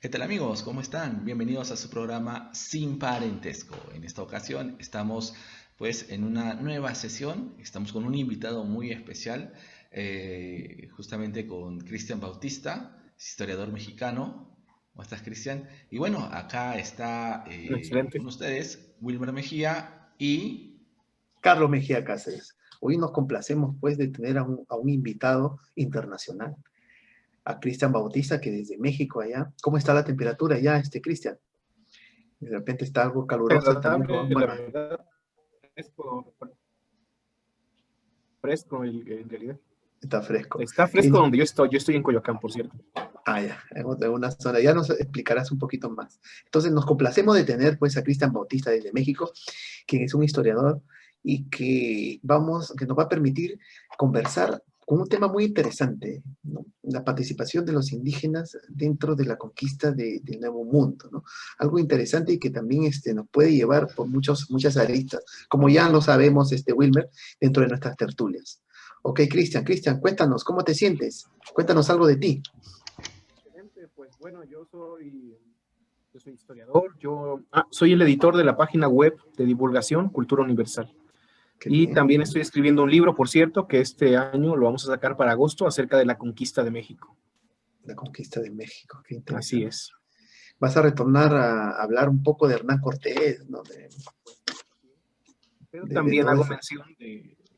¿Qué tal amigos? ¿Cómo están? Bienvenidos a su programa Sin Parentesco. En esta ocasión estamos pues en una nueva sesión. Estamos con un invitado muy especial, justamente con Cristian Bautista, historiador mexicano. ¿Cómo estás, Cristian? Y bueno, acá está Excelente. con ustedes Wilmer Mejía y... Carlos Mejía Cáceres. Hoy nos complacemos pues de tener a un invitado internacional, a Cristian Bautista, que desde México allá. ¿Cómo está la temperatura allá, Cristian? De repente está algo caluroso también. Agradable, la Bueno, verdad. Fresco, fresco en realidad. está fresco. Está fresco donde yo estoy. Yo estoy en Coyoacán, por cierto. Ya, en una zona. Ya nos explicarás un poquito más. Entonces nos complacemos de tener pues a Cristian Bautista desde México, quien es un historiador y que nos va a permitir conversar con un tema muy interesante, ¿no? La participación de los indígenas dentro de la conquista del Nuevo Mundo, ¿no? Algo interesante y que también nos puede llevar por muchas aristas, como ya lo sabemos, Wilmer, dentro de nuestras tertulias. Ok, Cristian, cuéntanos, ¿cómo te sientes? Cuéntanos algo de ti. Excelente, pues bueno, yo soy historiador. Soy el editor de la página web de divulgación Cultura Universal. Qué Y bien. también estoy escribiendo un libro, por cierto, que este año lo vamos a sacar para agosto, acerca de la conquista de México. La conquista de México, qué Así interesante. es. Vas a retornar a hablar un poco de Hernán Cortés, ¿no? Pero De también todo hago eso.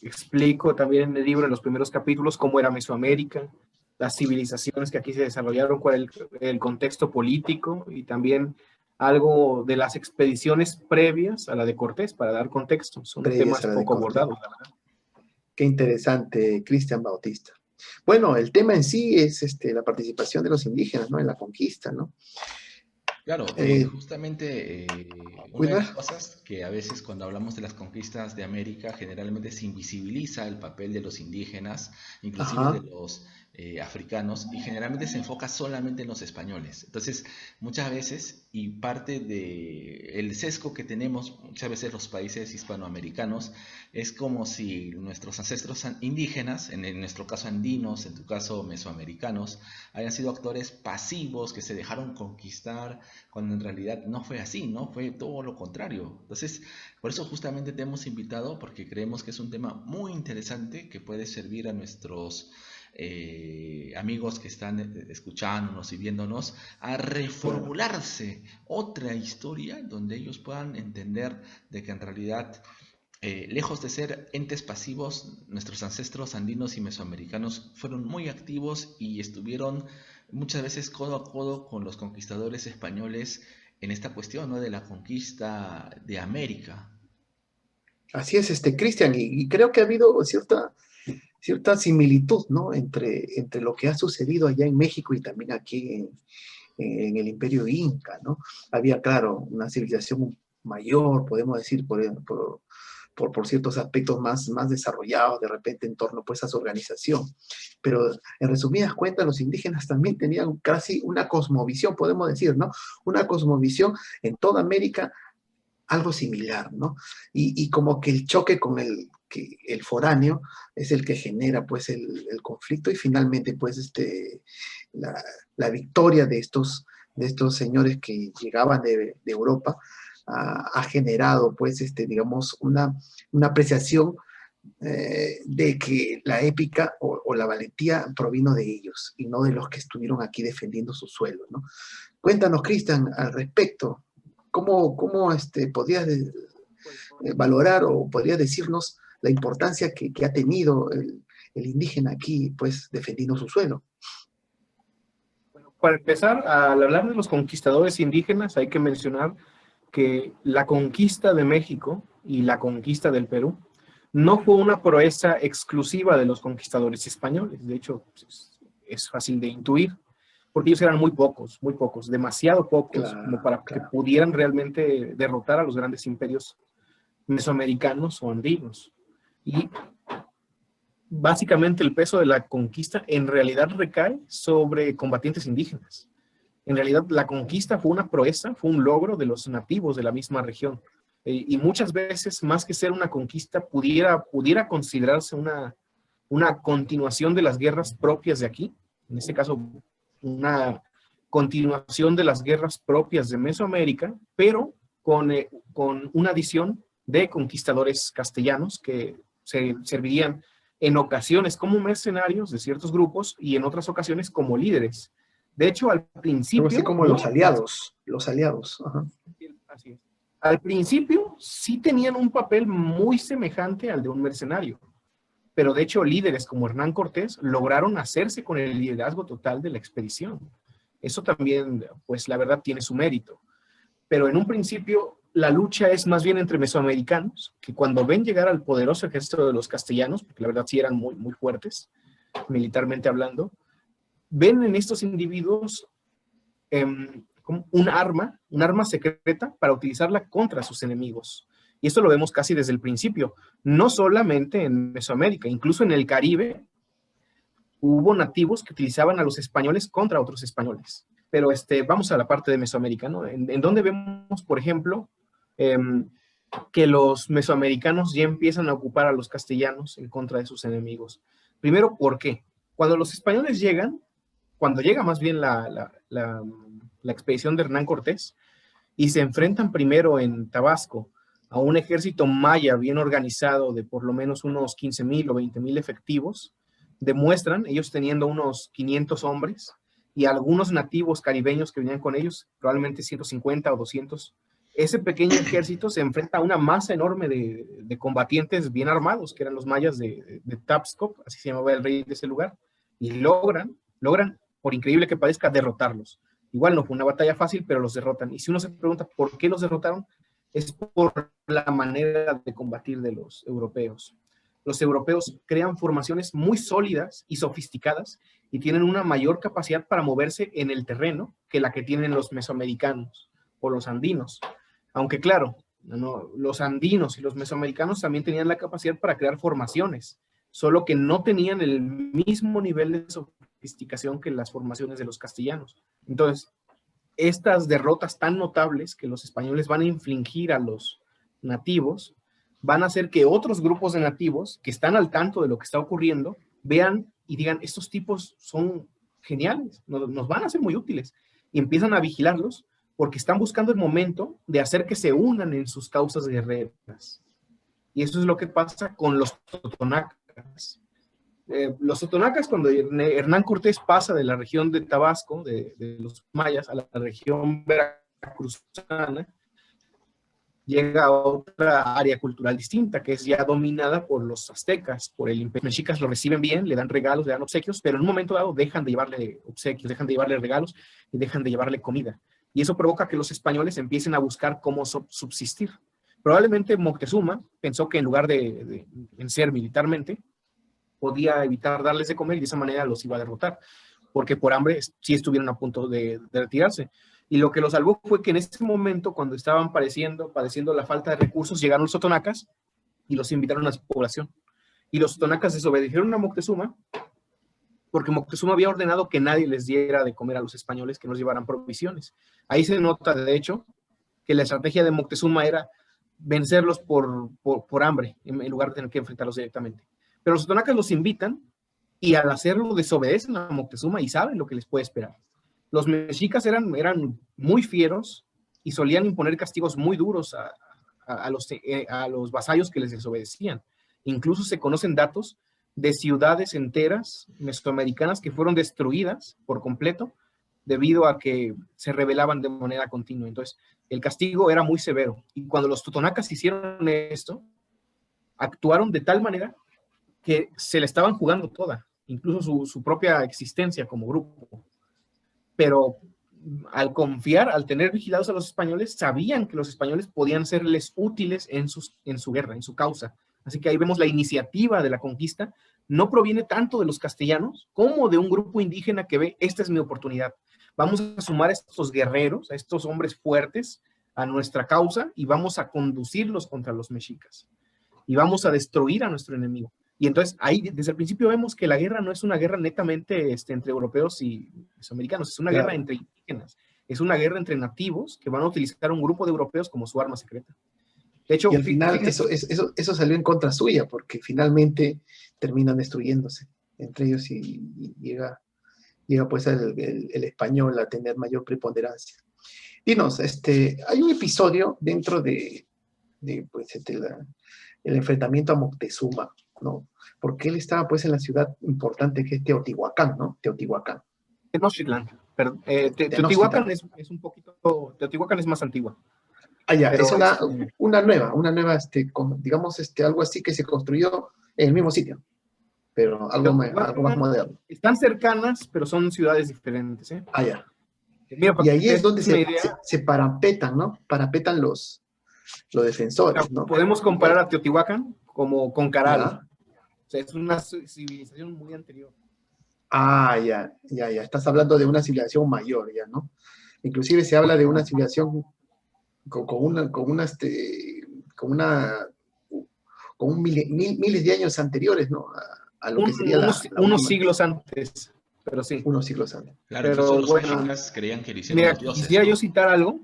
explico también en el libro, en los primeros capítulos, cómo era Mesoamérica, las civilizaciones que aquí se desarrollaron, cuál es el contexto político, y también algo de las expediciones previas a la de Cortés, para dar contexto. Son Previas temas a la de poco Cortés. abordados, la verdad. Qué interesante, Cristian Bautista. Bueno, el tema en sí es la participación de los indígenas, ¿no? En la conquista, ¿no? Claro, justamente una de Wilmer. las cosas que a veces cuando hablamos de las conquistas de América generalmente se invisibiliza el papel de los indígenas, inclusive de Ajá. los africanos, y generalmente se enfoca solamente en los españoles. Entonces, muchas veces, y parte de el sesgo que tenemos muchas veces los países hispanoamericanos, es como si nuestros ancestros indígenas, en nuestro caso andinos, en tu caso mesoamericanos, hayan sido actores pasivos que se dejaron conquistar cuando en realidad no fue así, ¿no? Fue todo lo contrario. Entonces, por eso justamente te hemos invitado, porque creemos que es un tema muy interesante que puede servir a nuestros amigos que están escuchándonos y viéndonos a Claro. reformularse otra historia donde ellos puedan entender de que en realidad lejos de ser entes pasivos, nuestros ancestros andinos y mesoamericanos fueron muy activos y estuvieron muchas veces codo a codo con los conquistadores españoles en esta cuestión, ¿no? De la conquista de América. Así es, Cristian, y creo que ha habido cierta similitud, ¿no? Entre lo que ha sucedido allá en México y también aquí en el Imperio Inca, ¿no? Había, claro, una civilización mayor, podemos decir, por ciertos aspectos más desarrollados de repente en torno pues, a su organización. Pero en resumidas cuentas, los indígenas también tenían casi una cosmovisión, podemos decir, ¿no? Una cosmovisión en toda América, algo similar, ¿no? Y como que el choque con el foráneo es el que genera pues el conflicto y finalmente pues la, la victoria de estos señores que llegaban de Europa ha generado pues digamos una apreciación de que la épica o la valentía provino de ellos y no de los que estuvieron aquí defendiendo su suelo, ¿no? Cuéntanos, Cristian, al respecto. ¿Cómo podrías valorar o podrías decirnos la importancia que ha tenido el indígena aquí, pues, defendiendo su suelo? Bueno, para empezar, al hablar de los conquistadores indígenas, hay que mencionar que la conquista de México y la conquista del Perú no fue una proeza exclusiva de los conquistadores españoles. De hecho, es fácil de intuir, porque ellos eran muy pocos, demasiado pocos, como Claro, para que claro. pudieran realmente derrotar a los grandes imperios mesoamericanos o andinos. Y básicamente el peso de la conquista en realidad recae sobre combatientes indígenas. En realidad la conquista fue una proeza, fue un logro de los nativos de la misma región. Y muchas veces, más que ser una conquista, pudiera considerarse una continuación de las guerras propias de aquí. En este caso, una continuación de las guerras propias de Mesoamérica, pero con una adición de conquistadores castellanos que servirían en ocasiones como mercenarios de ciertos grupos y en otras ocasiones como líderes. De hecho, al principio... Algo así como los aliados. Ajá. Así es. Al principio sí tenían un papel muy semejante al de un mercenario, pero de hecho líderes como Hernán Cortés lograron hacerse con el liderazgo total de la expedición. Eso también, pues la verdad, tiene su mérito. Pero en un principio la lucha es más bien entre mesoamericanos, que cuando ven llegar al poderoso ejército de los castellanos, porque la verdad sí eran muy, muy fuertes, militarmente hablando, ven en estos individuos como un arma secreta para utilizarla contra sus enemigos. Y esto lo vemos casi desde el principio, no solamente en Mesoamérica, incluso en el Caribe hubo nativos que utilizaban a los españoles contra otros españoles. Pero vamos a la parte de Mesoamérica, ¿no? En donde vemos, por ejemplo, que los mesoamericanos ya empiezan a ocupar a los castellanos en contra de sus enemigos. Primero, ¿por qué? Cuando los españoles llegan, cuando llega más bien la expedición de Hernán Cortés, y se enfrentan primero en Tabasco a un ejército maya bien organizado de por lo menos unos 15,000 o 20,000 efectivos, demuestran, ellos teniendo unos 500 hombres, y algunos nativos caribeños que venían con ellos, probablemente 150 o 200, ese pequeño ejército se enfrenta a una masa enorme de combatientes bien armados, que eran los mayas de Tapscop, así se llamaba el rey de ese lugar, y logran, por increíble que parezca, derrotarlos. Igual no fue una batalla fácil, pero los derrotan. Y si uno se pregunta por qué los derrotaron, es por la manera de combatir de los europeos. Los europeos crean formaciones muy sólidas y sofisticadas y tienen una mayor capacidad para moverse en el terreno que la que tienen los mesoamericanos o los andinos. Aunque claro, los andinos y los mesoamericanos también tenían la capacidad para crear formaciones, solo que no tenían el mismo nivel de sofisticación que las formaciones de los castellanos. Entonces, estas derrotas tan notables que los españoles van a infligir a los nativos van a hacer que otros grupos de nativos que están al tanto de lo que está ocurriendo vean y digan, estos tipos son geniales, nos van a ser muy útiles, y empiezan a vigilarlos porque están buscando el momento de hacer que se unan en sus causas guerreras. Y eso es lo que pasa con los totonacas. Los totonacas, cuando Hernán Cortés pasa de la región de Tabasco, de los mayas, a la región veracruzana, llega a otra área cultural distinta, que es ya dominada por los aztecas, por el imperio. Los mexicas lo reciben bien, le dan regalos, le dan obsequios, pero en un momento dado dejan de llevarle obsequios, dejan de llevarle regalos y dejan de llevarle comida. Y eso provoca que los españoles empiecen a buscar cómo subsistir. Probablemente Moctezuma pensó que en lugar de vencer militarmente, podía evitar darles de comer y de esa manera los iba a derrotar, porque por hambre sí estuvieron a punto de retirarse. Y lo que los salvó fue que en ese momento, cuando estaban padeciendo la falta de recursos, llegaron los totonacas y los invitaron a su población. Y los totonacas desobedecieron a Moctezuma, porque Moctezuma había ordenado que nadie les diera de comer a los españoles, que nos llevaran provisiones. Ahí se nota, de hecho, que la estrategia de Moctezuma era vencerlos por hambre, en lugar de tener que enfrentarlos directamente. Pero los totonacas los invitan y al hacerlo desobedecen a Moctezuma y saben lo que les puede esperar. Los mexicas eran muy fieros y solían imponer castigos muy duros a los vasallos que les desobedecían. Incluso se conocen datos de ciudades enteras mesoamericanas que fueron destruidas por completo debido a que se rebelaban de manera continua. Entonces, el castigo era muy severo. Y cuando los totonacas hicieron esto, actuaron de tal manera que se le estaban jugando toda, incluso su propia existencia como grupo. Pero al confiar, al tener vigilados a los españoles, sabían que los españoles podían serles útiles en su guerra, en su causa. Así que ahí vemos la iniciativa de la conquista, no proviene tanto de los castellanos como de un grupo indígena que ve, esta es mi oportunidad. Vamos a sumar a estos guerreros, a estos hombres fuertes a nuestra causa y vamos a conducirlos contra los mexicas. Y vamos a destruir a nuestro enemigo. Y entonces ahí desde el principio vemos que la guerra no es una guerra netamente entre europeos y mesoamericanos, es una guerra entre indígenas, es una guerra entre nativos que van a utilizar un grupo de europeos como su arma secreta. De hecho, y al final eso salió en contra suya, porque finalmente terminan destruyéndose entre ellos y llega llega pues el español a tener mayor preponderancia. Dinos, hay un episodio dentro pues, el enfrentamiento a Moctezuma, ¿no? Porque él estaba pues en la ciudad importante que es Teotihuacán, ¿no? Teotihuacán. Tenochtitlan. Perdón, Teotihuacán es un poquito, Teotihuacán es más antigua. Ah, ya, Pero es una nueva, digamos, algo así que se construyó en el mismo sitio, pero algo más moderno. Están cercanas, pero son ciudades diferentes, ¿eh? Ah, ya. Mira, Y ahí es donde idea, se parapetan, ¿no? Parapetan los defensores, ¿no? Podemos comparar a Teotihuacán como con Caral. ¿Ya? O sea, es una civilización muy anterior. Ah, ya. Estás hablando de una civilización mayor, ya, ¿no? Inclusive se habla de una civilización con miles de años anteriores, ¿no? A lo que sería unos siglos antes, pero sí. Unos siglos antes. Claro, pero incluso los mexicas creían que lo hicieron los dioses. Quisiera yo citar algo,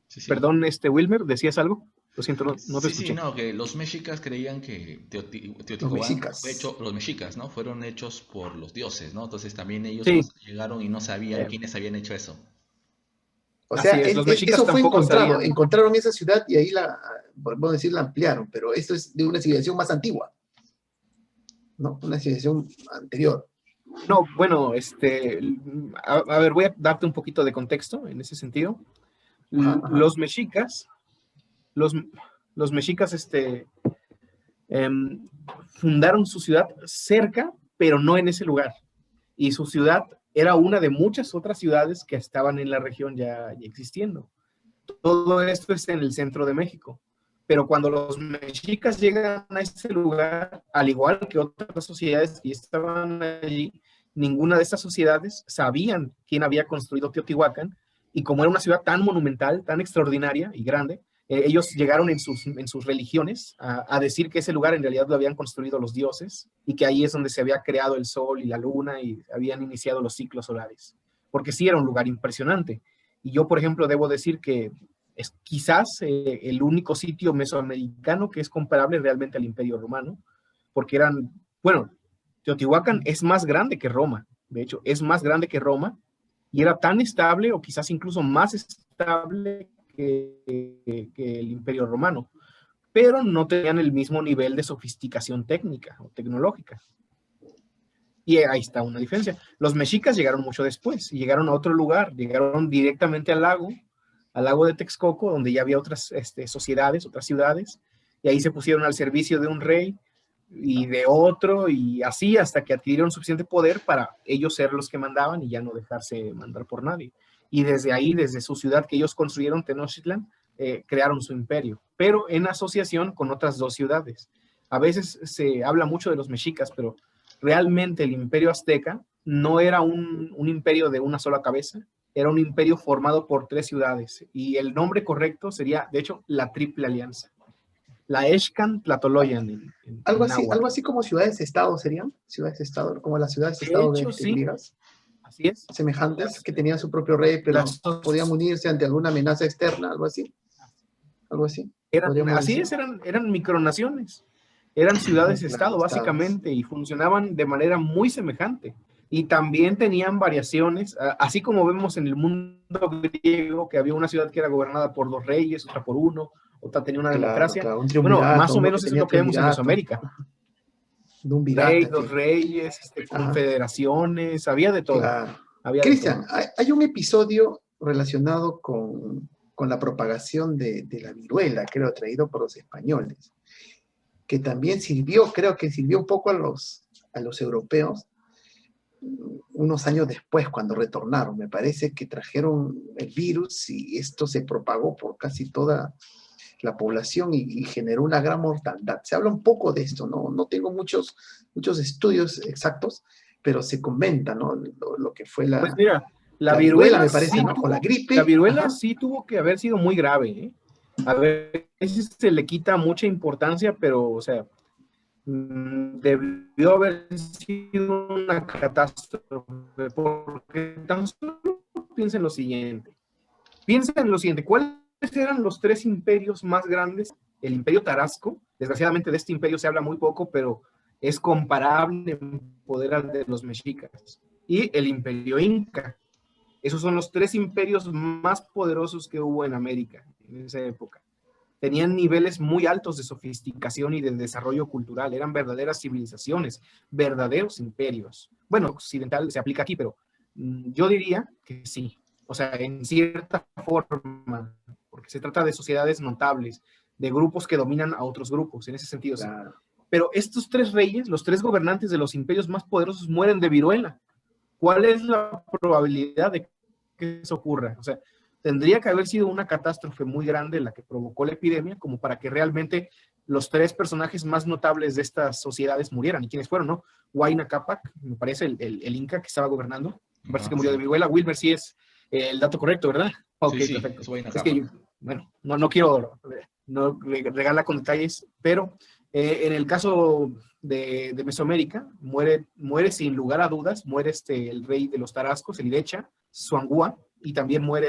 Sí. Perdón, Wilmer, ¿decías algo? Lo siento, no te escuché. Sí, no, que los mexicas creían que Teotihuacán los mexicas, ¿no? Fueron hechos por los dioses, ¿no? Entonces también ellos llegaron y no sabían quiénes habían hecho eso. O sea, los mexicas eso fue encontrado, sabían. encontraron esa ciudad y ahí podemos decir, la ampliaron, pero esto es de una civilización más antigua, ¿no? Una civilización anterior. No, bueno, a ver, voy a darte un poquito de contexto en ese sentido. Ajá. Los mexicas, fundaron su ciudad cerca, pero no en ese lugar. Y su ciudad era una de muchas otras ciudades que estaban en la región ya existiendo. Todo esto es en el centro de México. Pero cuando los mexicas llegan a ese lugar, al igual que otras sociedades que estaban allí, ninguna de estas sociedades sabían quién había construido Teotihuacán, y como era una ciudad tan monumental, tan extraordinaria y grande, ellos llegaron en sus religiones a decir que ese lugar en realidad lo habían construido los dioses, y que ahí es donde se había creado el sol y la luna, y habían iniciado los ciclos solares, porque sí era un lugar impresionante. Y yo, por ejemplo, debo decir que es quizás el único sitio mesoamericano que es comparable realmente al Imperio Romano, porque Teotihuacán es más grande que Roma, de hecho, es más grande que Roma, y era tan estable, o quizás incluso más estable que el Imperio Romano, pero no tenían el mismo nivel de sofisticación técnica o tecnológica. Y ahí está una diferencia. Los mexicas llegaron mucho después, y llegaron a otro lugar, llegaron directamente al lago de Texcoco, donde ya había otras sociedades, otras ciudades, y ahí se pusieron al servicio de un rey y de otro, y así hasta que adquirieron suficiente poder para ellos ser los que mandaban y ya no dejarse mandar por nadie. Y desde ahí, desde su ciudad que ellos construyeron, Tenochtitlan, crearon su imperio, pero en asociación con otras dos ciudades. A veces se habla mucho de los mexicas, pero realmente el imperio azteca no era un imperio de una sola cabeza, era un imperio formado por 3 ciudades, y el nombre correcto sería, de hecho, la Triple Alianza. La Xcan Tlatoloyan. Algo así como ciudades-estado serían, ciudades-estado, como las ciudades-estado de griegas. Así es. Semejantes, que tenían su propio rey, pero podían unirse ante alguna amenaza externa, algo así. Eran micronaciones. Eran ciudades-estado, básicamente, y funcionaban de manera muy semejante. Y también tenían variaciones, así como vemos en el mundo griego, que había una ciudad que era gobernada por 2 reyes, otra por 1, otra tenía una democracia. Claro, más o menos es lo que vemos en Mesoamérica. De un virata, Rey, 2 reyes, confederaciones, había de todo. Claro. Cristian, hay un episodio relacionado con la propagación de la viruela, creo, traído por los españoles, que también creo que sirvió un poco a los europeos unos años después, cuando retornaron. Me parece que trajeron el virus y esto se propagó por casi toda la población y generó una gran mortandad. Se habla un poco de esto, no tengo muchos estudios exactos, pero se comenta, ¿no? Lo que fue pues mira, la viruela me parece, sí ¿no? Con la gripe. La viruela sí tuvo que haber sido muy grave, ¿eh? A veces se le quita mucha importancia, pero, o sea, debió haber sido una catástrofe, porque tan solo piensa en lo siguiente, ¿cuáles eran los 3 imperios más grandes? El imperio Tarasco, desgraciadamente de este imperio se habla muy poco, pero es comparable en poder al de los mexicas. Y el imperio inca. Esos son los 3 imperios más poderosos que hubo en América en esa época. Tenían niveles muy altos de sofisticación y de desarrollo cultural, eran verdaderas civilizaciones, verdaderos imperios. Bueno, occidental se aplica aquí, pero yo diría que sí. O sea, en cierta forma, porque se trata de sociedades notables, de grupos que dominan a otros grupos, en ese sentido. Claro. Pero estos 3 reyes, los 3 gobernantes de los imperios más poderosos, mueren de viruela. ¿Cuál es la probabilidad de que eso ocurra? O sea, tendría que haber sido una catástrofe muy grande la que provocó la epidemia, como para que realmente los 3 personajes más notables de estas sociedades murieran. ¿Y quiénes fueron, no? Huayna Cápac, me parece, el inca que estaba gobernando, me parece que murió de viruela. Wilmer, sí es el dato correcto, ¿verdad? Ok, Sí, perfecto. es Huayna Es que yo, bueno, no quiero regalar con detalles, pero en el caso de Mesoamérica, muere sin lugar a dudas, muere el rey de los Tarascos, el Irecha, Zuangúa, y también muere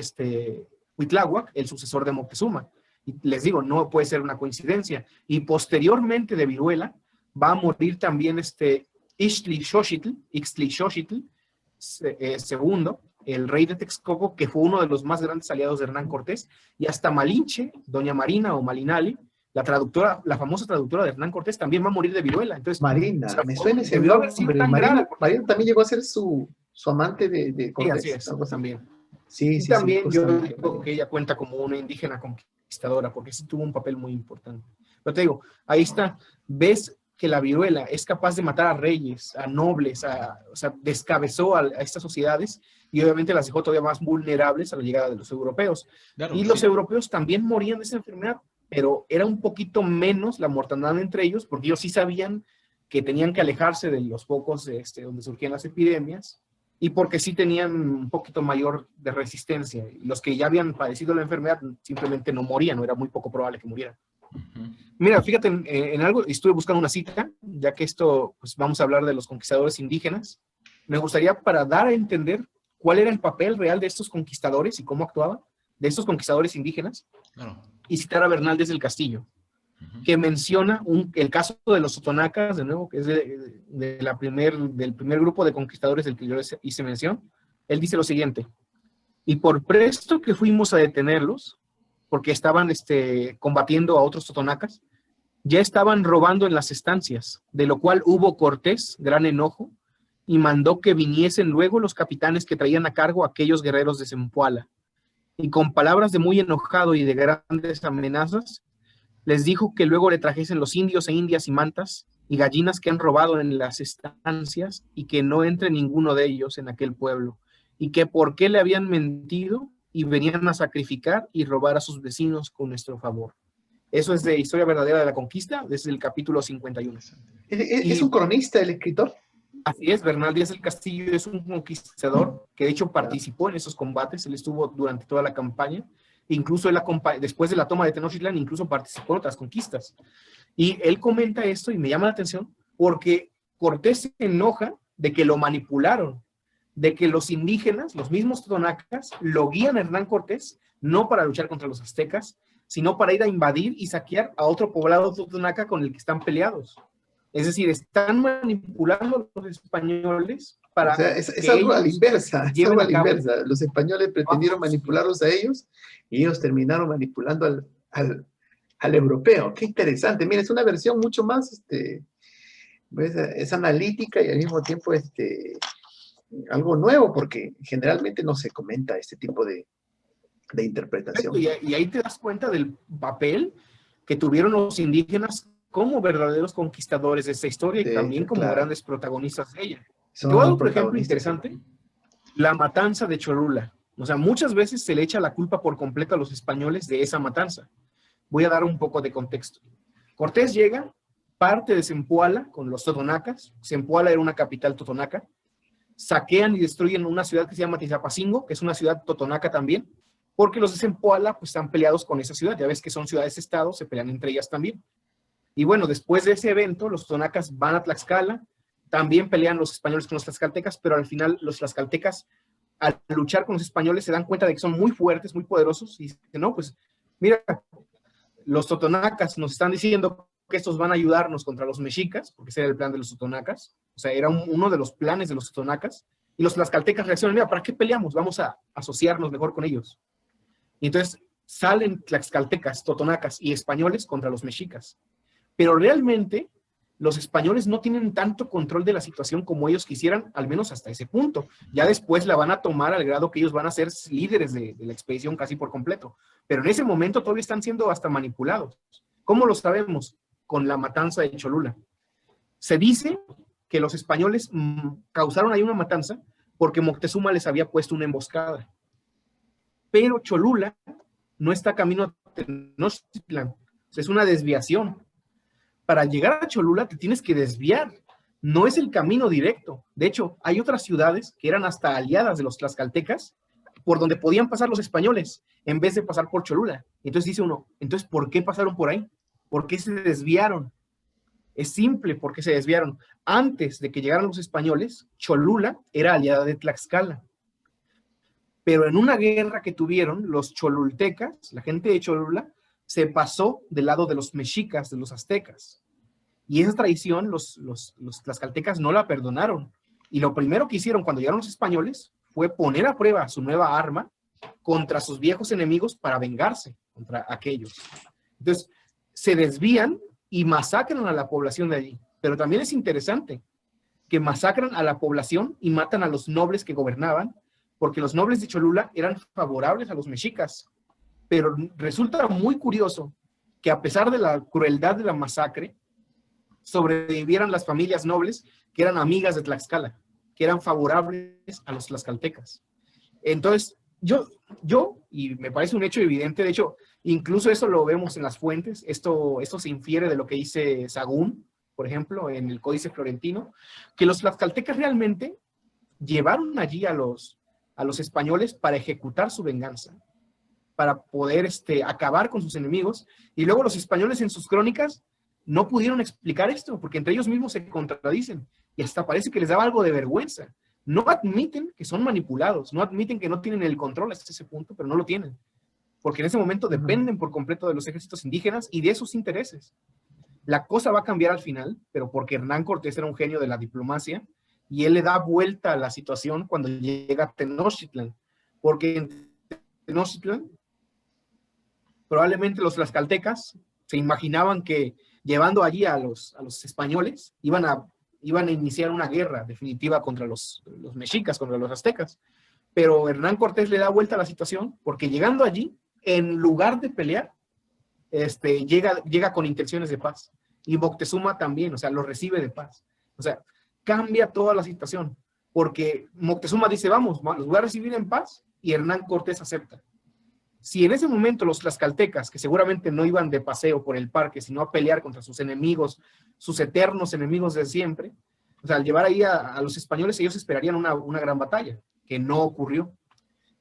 Huitláhuac, el sucesor de Moctezuma. Y les digo, no puede ser una coincidencia. Y posteriormente de viruela, va a morir también Ixtlilxóchitl segundo, el rey de Texcoco, que fue uno de los más grandes aliados de Hernán Cortés, y hasta Malinche, doña Marina o Malinali, la famosa traductora de Hernán Cortés, también va a morir de viruela. Entonces, Marina, o sea, me suena ese debió haber sido nombre. tan Marina, grave. Marina también llegó a ser su amante de Sí, así Cortés. es, Algo así. también. Sí, Y sí, sí, también yo justamente. digo que ella cuenta como una indígena conquistadora, porque sí tuvo un papel muy importante. Pero te digo, ahí está, ves que la viruela es capaz de matar a reyes, a nobles, o sea, descabezó a estas sociedades y obviamente las dejó todavía más vulnerables a la llegada de los europeos. Claro, Y los europeos también morían de esa enfermedad, pero era un poquito menos la mortandad entre ellos, porque ellos sí sabían que tenían que alejarse de los focos donde surgían las epidemias, y porque sí tenían un poquito mayor de resistencia. Los que ya habían padecido la enfermedad simplemente no morían, o era muy poco probable que murieran. Mira, fíjate en algo, estuve buscando una cita, ya que esto, pues vamos a hablar de los conquistadores indígenas. Me gustaría, para dar a entender cuál era el papel real de estos conquistadores y cómo actuaban, de estos conquistadores indígenas, claro. y citar a Bernaldez del Castillo, que menciona el caso de los totonacas, de nuevo, que es del primer grupo de conquistadores del que yo hice mención. Él dice lo siguiente: y por presto que fuimos a detenerlos, porque estaban combatiendo a otros totonacas, ya estaban robando en las estancias, de lo cual hubo Cortés gran enojo, y mandó que viniesen luego los capitanes que traían a cargo a aquellos guerreros de Zempoala, y con palabras de muy enojado y de grandes amenazas, les dijo que luego le trajesen los indios e indias y mantas y gallinas que han robado en las estancias y que no entre ninguno de ellos en aquel pueblo, y que por qué le habían mentido y venían a sacrificar y robar a sus vecinos con nuestro favor. Eso es de Historia Verdadera de la Conquista, desde el capítulo 51. ¿Es un cronista el escritor? Así es, Bernal Díaz del Castillo es un conquistador que de hecho participó en esos combates, él estuvo durante toda la campaña, incluso después de la toma de Tenochtitlán, incluso participó en otras conquistas. Y él comenta esto y me llama la atención porque Cortés se enoja de que lo manipularon, de que los indígenas, los mismos totonacas, lo guían a Hernán Cortés, no para luchar contra los aztecas, sino para ir a invadir y saquear a otro poblado totonaca con el que están peleados. Es decir, están manipulando a los españoles para... O sea, es algo a la inversa, es algo a la inversa. Los españoles pretendieron manipularlos a ellos y ellos terminaron manipulando al europeo. Qué interesante. Mira, es una versión mucho más, es analítica y al mismo tiempo algo nuevo, porque generalmente no se comenta este tipo de interpretación. Y ahí te das cuenta del papel que tuvieron los indígenas como verdaderos conquistadores de esta historia y también como grandes protagonistas de ella. Todo, por ejemplo, interesante, la matanza de Cholula. O sea, muchas veces se le echa la culpa por completo a los españoles de esa matanza. Voy a dar un poco de contexto. Cortés llega, parte de Zempoala con los totonacas. Zempoala era una capital totonaca. Saquean y destruyen una ciudad que se llama Tizapacingo, que es una ciudad totonaca también, porque los de Zempoala pues, están peleados con esa ciudad. Ya ves que son ciudades-estado, se pelean entre ellas también. Y bueno, después de ese evento, los totonacas van a Tlaxcala, también pelean los españoles con los tlaxcaltecas, pero al final los tlaxcaltecas, al luchar con los españoles, se dan cuenta de que son muy fuertes, muy poderosos, y dicen, no, pues, mira, los totonacas nos están diciendo que estos van a ayudarnos contra los mexicas, porque ese era el plan de los totonacas, o sea, era uno de los planes de los totonacas, y los tlaxcaltecas reaccionan, mira, ¿para qué peleamos? Vamos a asociarnos mejor con ellos. Y entonces salen tlaxcaltecas, totonacas y españoles contra los mexicas. Pero realmente los españoles no tienen tanto control de la situación como ellos quisieran, al menos hasta ese punto. Ya después la van a tomar al grado que ellos van a ser líderes de la expedición casi por completo. Pero en ese momento todavía están siendo hasta manipulados. ¿Cómo lo sabemos? Con la matanza de Cholula. Se dice que los españoles causaron ahí una matanza porque Moctezuma les había puesto una emboscada. Pero Cholula no está camino a Tenochtitlan. Es una desviación. Para llegar a Cholula te tienes que desviar. No es el camino directo. De hecho, hay otras ciudades que eran hasta aliadas de los tlaxcaltecas por donde podían pasar los españoles en vez de pasar por Cholula. Entonces dice uno, entonces, ¿por qué pasaron por ahí? ¿Por qué se desviaron? Es simple, ¿por qué se desviaron? Antes de que llegaran los españoles, Cholula era aliada de Tlaxcala. Pero en una guerra que tuvieron, los cholultecas, la gente de Cholula, se pasó del lado de los mexicas, de los aztecas. Y esa traición los tlaxcaltecas no la perdonaron. Y lo primero que hicieron cuando llegaron los españoles fue poner a prueba su nueva arma contra sus viejos enemigos para vengarse contra aquellos. Entonces, se desvían y masacran a la población de allí. Pero también es interesante que masacran a la población y matan a los nobles que gobernaban, porque los nobles de Cholula eran favorables a los mexicas. Pero resulta muy curioso que a pesar de la crueldad de la masacre, sobrevivieran las familias nobles que eran amigas de Tlaxcala, que eran favorables a los tlaxcaltecas. Entonces, yo, y me parece un hecho evidente, de hecho, incluso eso lo vemos en las fuentes, esto se infiere de lo que dice Sagún, por ejemplo, en el Códice Florentino, que los tlaxcaltecas realmente llevaron allí a los españoles para ejecutar su venganza, para poder acabar con sus enemigos, y luego los españoles en sus crónicas no pudieron explicar esto, porque entre ellos mismos se contradicen, y hasta parece que les daba algo de vergüenza. No admiten que son manipulados, no admiten que no tienen el control hasta ese punto, pero no lo tienen, porque en ese momento dependen por completo de los ejércitos indígenas y de sus intereses. La cosa va a cambiar al final, pero porque Hernán Cortés era un genio de la diplomacia, y él le da vuelta a la situación cuando llega a Tenochtitlan, porque en Tenochtitlan probablemente los tlaxcaltecas se imaginaban que llevando allí a los españoles iban a iniciar una guerra definitiva contra los mexicas, contra los aztecas. Pero Hernán Cortés le da vuelta a la situación porque llegando allí, en lugar de pelear, llega con intenciones de paz. Y Moctezuma también, o sea, lo recibe de paz. O sea, cambia toda la situación porque Moctezuma dice, vamos, los voy a recibir en paz, y Hernán Cortés acepta. Si en ese momento los tlaxcaltecas, que seguramente no iban de paseo por el parque, sino a pelear contra sus enemigos, sus eternos enemigos de siempre, o sea, al llevar ahí a los españoles, ellos esperarían una gran batalla, que no ocurrió.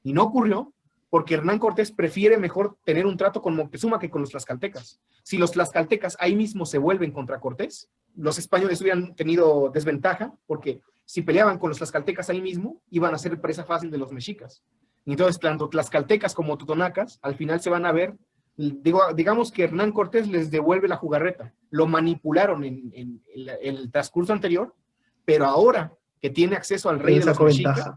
Y no ocurrió porque Hernán Cortés prefiere mejor tener un trato con Moctezuma que con los tlaxcaltecas. Si los tlaxcaltecas ahí mismo se vuelven contra Cortés, los españoles hubieran tenido desventaja, porque si peleaban con los tlaxcaltecas ahí mismo, iban a ser presa fácil de los mexicas. Y entonces, tanto tlaxcaltecas como totonacas, al final se van a ver, digamos que Hernán Cortés les devuelve la jugarreta. Lo manipularon en el transcurso anterior, pero ahora que tiene acceso al rey de los mexicas,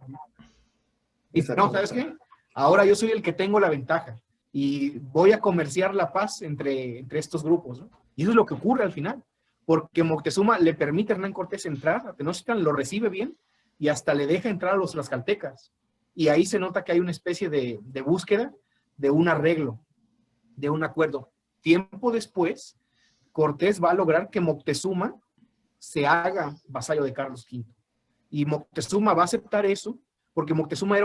dice, no, ¿sabes qué? Ahora yo soy el que tengo la ventaja y voy a comerciar la paz entre estos grupos, ¿no? Y eso es lo que ocurre al final, porque Moctezuma le permite a Hernán Cortés entrar a Tenochtitlan, lo recibe bien y hasta le deja entrar a los tlaxcaltecas. Y ahí se nota que hay una especie de búsqueda de un arreglo, de un acuerdo. Tiempo después, Cortés va a lograr que Moctezuma se haga vasallo de Carlos V. Y Moctezuma va a aceptar eso porque Moctezuma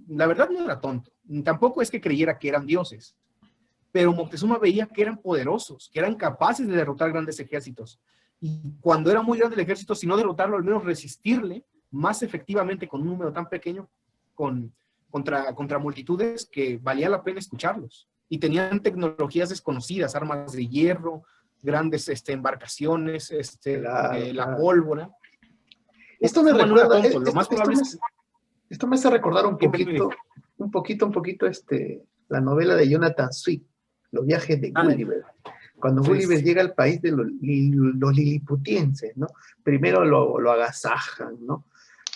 la verdad no era tonto, tampoco es que creyera que eran dioses, pero Moctezuma veía que eran poderosos, que eran capaces de derrotar grandes ejércitos. Y cuando era muy grande el ejército, si no derrotarlo, al menos resistirle más efectivamente con un número tan pequeño, contra multitudes que valía la pena escucharlos. Y tenían tecnologías desconocidas, armas de hierro, grandes embarcaciones, la pólvora. Esto me recuerda, lo más probable es que... Esto me hace recordar un poquito la novela de Jonathan Swift, Los viajes de Gulliver, Cuando Pues, Gulliver llega al país de los liliputienses, ¿no? Primero lo agasajan, ¿no?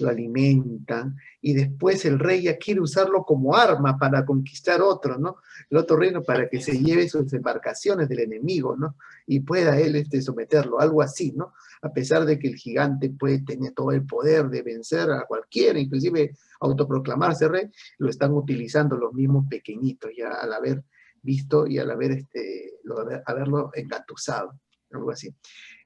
Lo alimentan, y después el rey ya quiere usarlo como arma para conquistar otro, ¿no? El otro reino para que se lleve sus embarcaciones del enemigo, ¿no? Y pueda él someterlo, algo así, ¿no? A pesar de que el gigante puede tener todo el poder de vencer a cualquiera, inclusive autoproclamarse rey, lo están utilizando los mismos pequeñitos, ya al haber visto y al haberlo engatusado, algo así.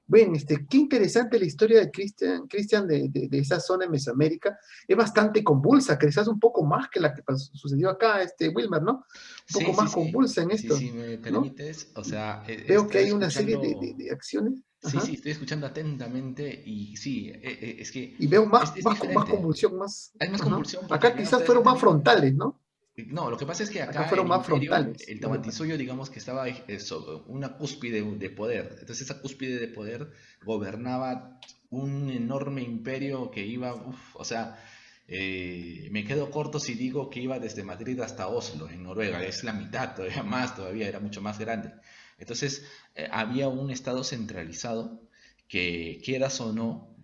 Bueno, qué interesante la historia de Christian de esa zona en Mesoamérica. Es bastante convulsa, quizás un poco más que la que sucedió acá, Wilmer, ¿no? Un poco Sí, sí, más sí, convulsa en sí, esto, sí, me ¿no? permites, o sea, Veo que estoy hay una serie escuchando, de acciones, sí, ajá, sí, estoy escuchando atentamente y sí, es que y veo es más diferente, convulsión, más, hay más ajá. convulsión porque Acá ya quizás ustedes fueron más también. frontales, ¿no? No, lo que pasa es que Acá acá el fueron más imperio, frontales, el lo que pasa. Tahuantinsuyo, digamos que estaba sobre una cúspide de poder. Entonces esa cúspide de poder gobernaba un enorme imperio que iba, uf, o sea, me quedo corto si digo que iba desde Madrid hasta Oslo, en Noruega. Es la mitad, todavía más, todavía era mucho más grande. Entonces había un estado centralizado que, quieras o no,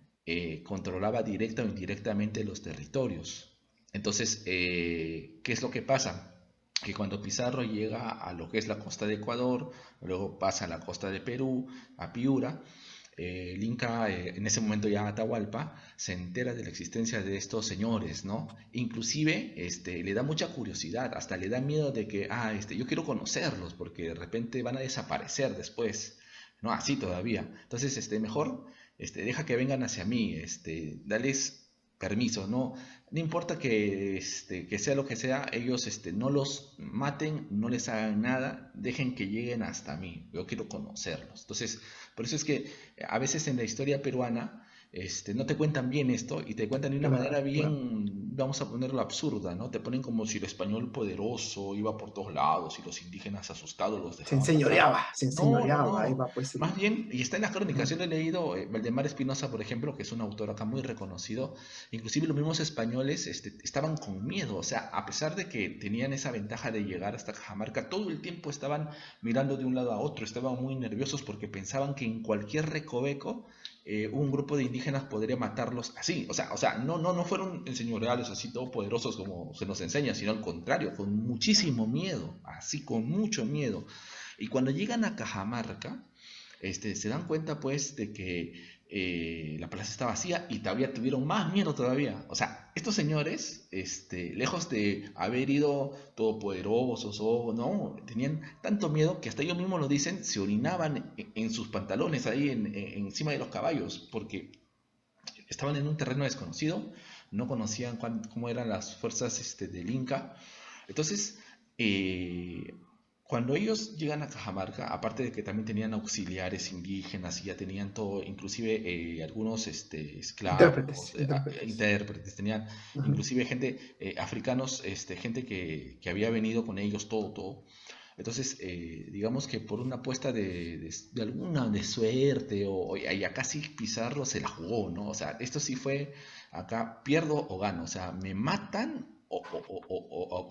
controlaba directa o indirectamente los territorios. Entonces, ¿qué es lo que pasa? Que cuando Pizarro llega a lo que es la costa de Ecuador, luego pasa a la costa de Perú, a Piura, el Inca, en ese momento ya Atahualpa, se entera de la existencia de estos señores, ¿no? Inclusive, le da mucha curiosidad, hasta le da miedo de que, yo quiero conocerlos, porque de repente van a desaparecer después, ¿no? Así todavía. Entonces, mejor, deja que vengan hacia mí, dales permiso, ¿no? No importa que sea lo que sea, ellos no los maten, no les hagan nada, dejen que lleguen hasta mí, yo quiero conocerlos. Entonces, por eso es que a veces en la historia peruana no te cuentan bien esto y te cuentan de una manera Claro, claro. bien, vamos a ponerlo absurda, ¿no? Te ponen como si el español poderoso iba por todos lados y los indígenas asustados los dejaban pasar. Se No, no, enseñoreaba, ahí no. va pues Más bien, y está en las crónicas, ajá. yo lo he leído, Valdemar Espinosa, por ejemplo, que es un autor acá muy reconocido. Inclusive los mismos españoles estaban con miedo, o sea, a pesar de que tenían esa ventaja de llegar hasta Cajamarca, todo el tiempo estaban mirando de un lado a otro, estaban muy nerviosos porque pensaban que en cualquier recoveco un grupo de indígenas podría matarlos así, o sea, no fueron enseñoreales así todopoderosos como se nos enseña, sino al contrario, con muchísimo miedo, así con mucho miedo. Y cuando llegan a Cajamarca, se dan cuenta pues de que la plaza está vacía y todavía tuvieron más miedo todavía. O sea, estos señores, lejos de haber ido todopoderosos o no, tenían tanto miedo que hasta ellos mismos lo dicen, se orinaban en sus pantalones ahí encima de los caballos, porque estaban en un terreno desconocido, no conocían cómo eran las fuerzas del Inca. Entonces, eh, cuando ellos llegan a Cajamarca, aparte de que también tenían auxiliares indígenas y ya tenían todo, inclusive algunos esclavos, Intérpretes. intérpretes, tenían Ajá. inclusive gente, africanos, gente que había venido con ellos, todo, todo. Entonces, digamos que por una apuesta de alguna de suerte y acá sí Pizarro se la jugó, ¿no? O sea, esto sí fue acá pierdo o gano, o sea, me matan o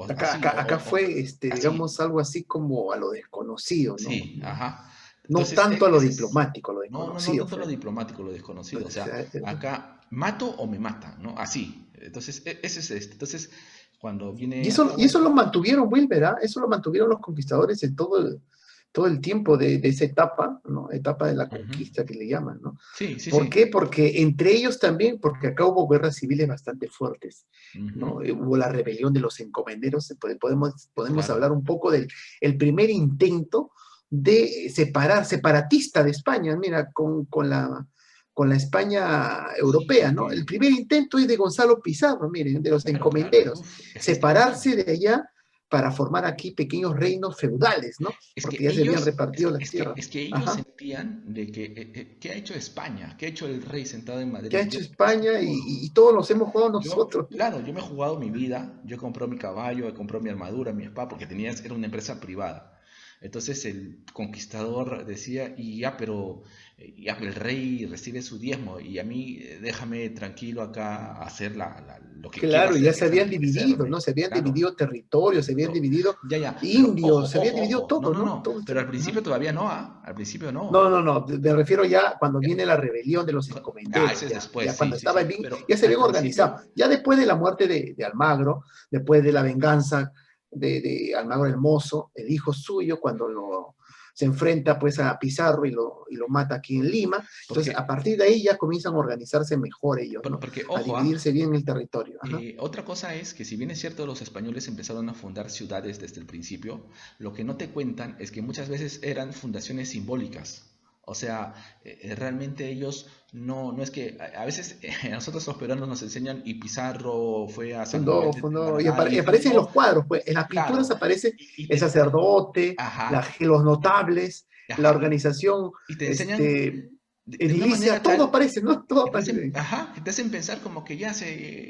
así, Acá fue, así, digamos, algo así como a lo desconocido, ¿no? sí, ajá. No Entonces, tanto a lo ese es, diplomático, a lo no desconocido tanto lo fue. diplomático, lo desconocido, o sea, acá mato o me matan, ¿no? Así. Entonces, ese es Entonces, cuando viene Y eso lo Atahualpa, mantuvieron, Wilber, ¿ah? Eso lo mantuvieron los conquistadores en todo el tiempo de esa etapa, ¿no? Etapa de la ujú, conquista que le llaman, ¿no? sí, sí, ¿Por sí, qué? Porque entre ellos también, porque acá hubo guerras civiles bastante fuertes, ujú, ¿no? Hubo la rebelión de los encomenderos, podemos claro. hablar un poco del el primer intento de separatista de España, mira, con la España Sí, europea, ¿no? El porque, primer intento es de Gonzalo Pizarro, miren, de los claro, claro, encomenderos, uf, es que separarse de allá para formar aquí pequeños reinos feudales, ¿no? es Porque que ya se habían ellos, repartido las es tierras. que ellos Ajá. sentían de que, ¿qué ha hecho España? ¿Qué ha hecho el rey sentado en ¿Qué ha Madrid? hecho España? Y todos los hemos jugado nosotros, ¿no? Claro, yo me he jugado mi vida, yo he comprado mi caballo, he comprado mi armadura, mi espada, porque era una empresa privada. Entonces el conquistador decía, y ya, pero ya el rey recibe su diezmo y a mí déjame tranquilo acá hacer lo que quiero Claro, ya hacer, que se es habían dividido, enriquecerme. ¿no? Se habían Claro, dividido territorios, se habían to- dividido ya, ya, pero ojo, indios, se habían ojo, dividido ojo, no, todo, no, ¿no? no, Todo pero esto. al principio todavía no, ¿ah? Al principio No, no. no, no, me refiero ya cuando Ya, viene la rebelión de los ese encomenderos, es después, ya sí, cuando sí, estaba sí, bien, pero ya se al habían organizado. principio, Ya después de la muerte de Almagro, después de la venganza de Almagro el Mozo, el hijo suyo, cuando se enfrenta pues a Pizarro y lo mata aquí en Lima, entonces a porque, partir de ahí ya comienzan a organizarse mejor ellos, ¿no? porque A ojo, ¿ah? dividirse bien el territorio. Ajá. Otra cosa es que si bien es cierto los españoles empezaron a fundar ciudades desde el principio, lo que no te cuentan es que muchas veces eran fundaciones simbólicas. O sea, realmente ellos no es que a veces a nosotros los peruanos nos enseñan y Pizarro fue a San Miguel de Y Maranao y aparece en los fundó, cuadros, pues en las pinturas claro, aparece y el te, sacerdote, ajá, los notables, la ajá, organización, y te enseñan de una edilicia, manera todo tal aparece, ¿no? Todo que te aparece hacen, ahí. ajá, que te hacen pensar como que ya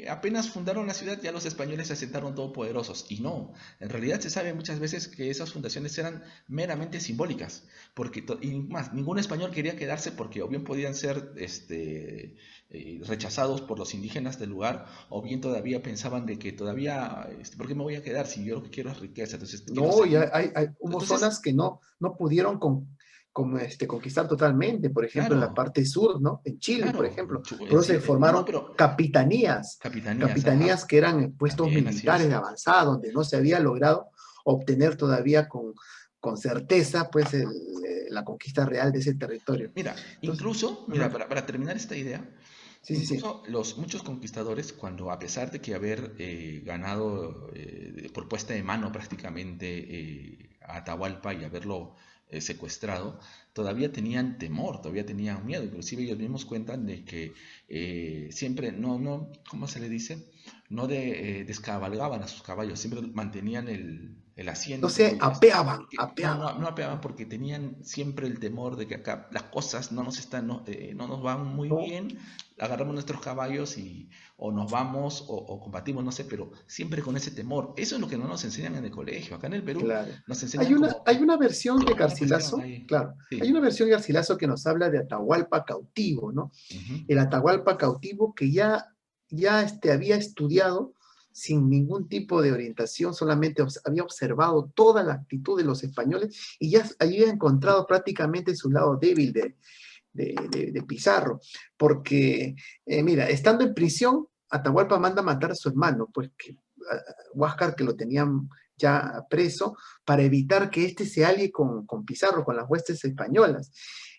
apenas fundaron la ciudad, ya los españoles se asentaron todopoderosos. Y no, en realidad se sabe muchas veces que esas fundaciones eran meramente simbólicas, porque y más, ningún español quería quedarse porque o bien podían ser rechazados por los indígenas del lugar, o bien todavía pensaban de que todavía, ¿por qué me voy a quedar si yo lo que quiero es riqueza? Entonces quiero No, y seguir. hubo Entonces, zonas que no pudieron conquistar totalmente, por ejemplo, en la claro, parte sur, ¿no? En Chile, por claro, ejemplo. Por eso sí, se no, no, formaron pero capitanías, capitanías, capitanías ajá, que eran puestos también así militares es. de avanzada, donde no se había logrado obtener todavía con certeza, pues, la conquista real de ese territorio. Mira, Entonces, incluso, mira, ajá, para terminar esta idea, sí, sí, sí. incluso los muchos conquistadores, cuando a pesar de que haber ganado por puesta de mano prácticamente a Atahualpa y haberlo secuestrado, todavía tenían temor, todavía tenían miedo. Inclusive ellos mismos cuentan de que siempre, ¿cómo se le dice? No descabalgaban a sus caballos, siempre mantenían el No asiento se y apeaban, no apeaban porque tenían siempre el temor de que acá las cosas no nos van muy ¿no? bien, agarramos nuestros caballos o nos vamos o combatimos, no sé, pero siempre con ese temor. Eso es lo que no nos enseñan en el colegio. Acá en el Perú Claro. nos Hay enseñan una, como hay que una versión de toda una cuestión Garcilaso, ahí. claro, hay Sí. una versión de Garcilaso que nos habla de Atahualpa cautivo, ¿no? Ujú. El Atahualpa cautivo que ya había estudiado sin ningún tipo de orientación, solamente había observado toda la actitud de los españoles y ya había encontrado prácticamente su lado débil de Pizarro, porque, mira, estando en prisión, Atahualpa manda a matar a su hermano, pues que Huáscar, que lo tenían ya preso, para evitar que éste se alie con Pizarro, con las huestes españolas.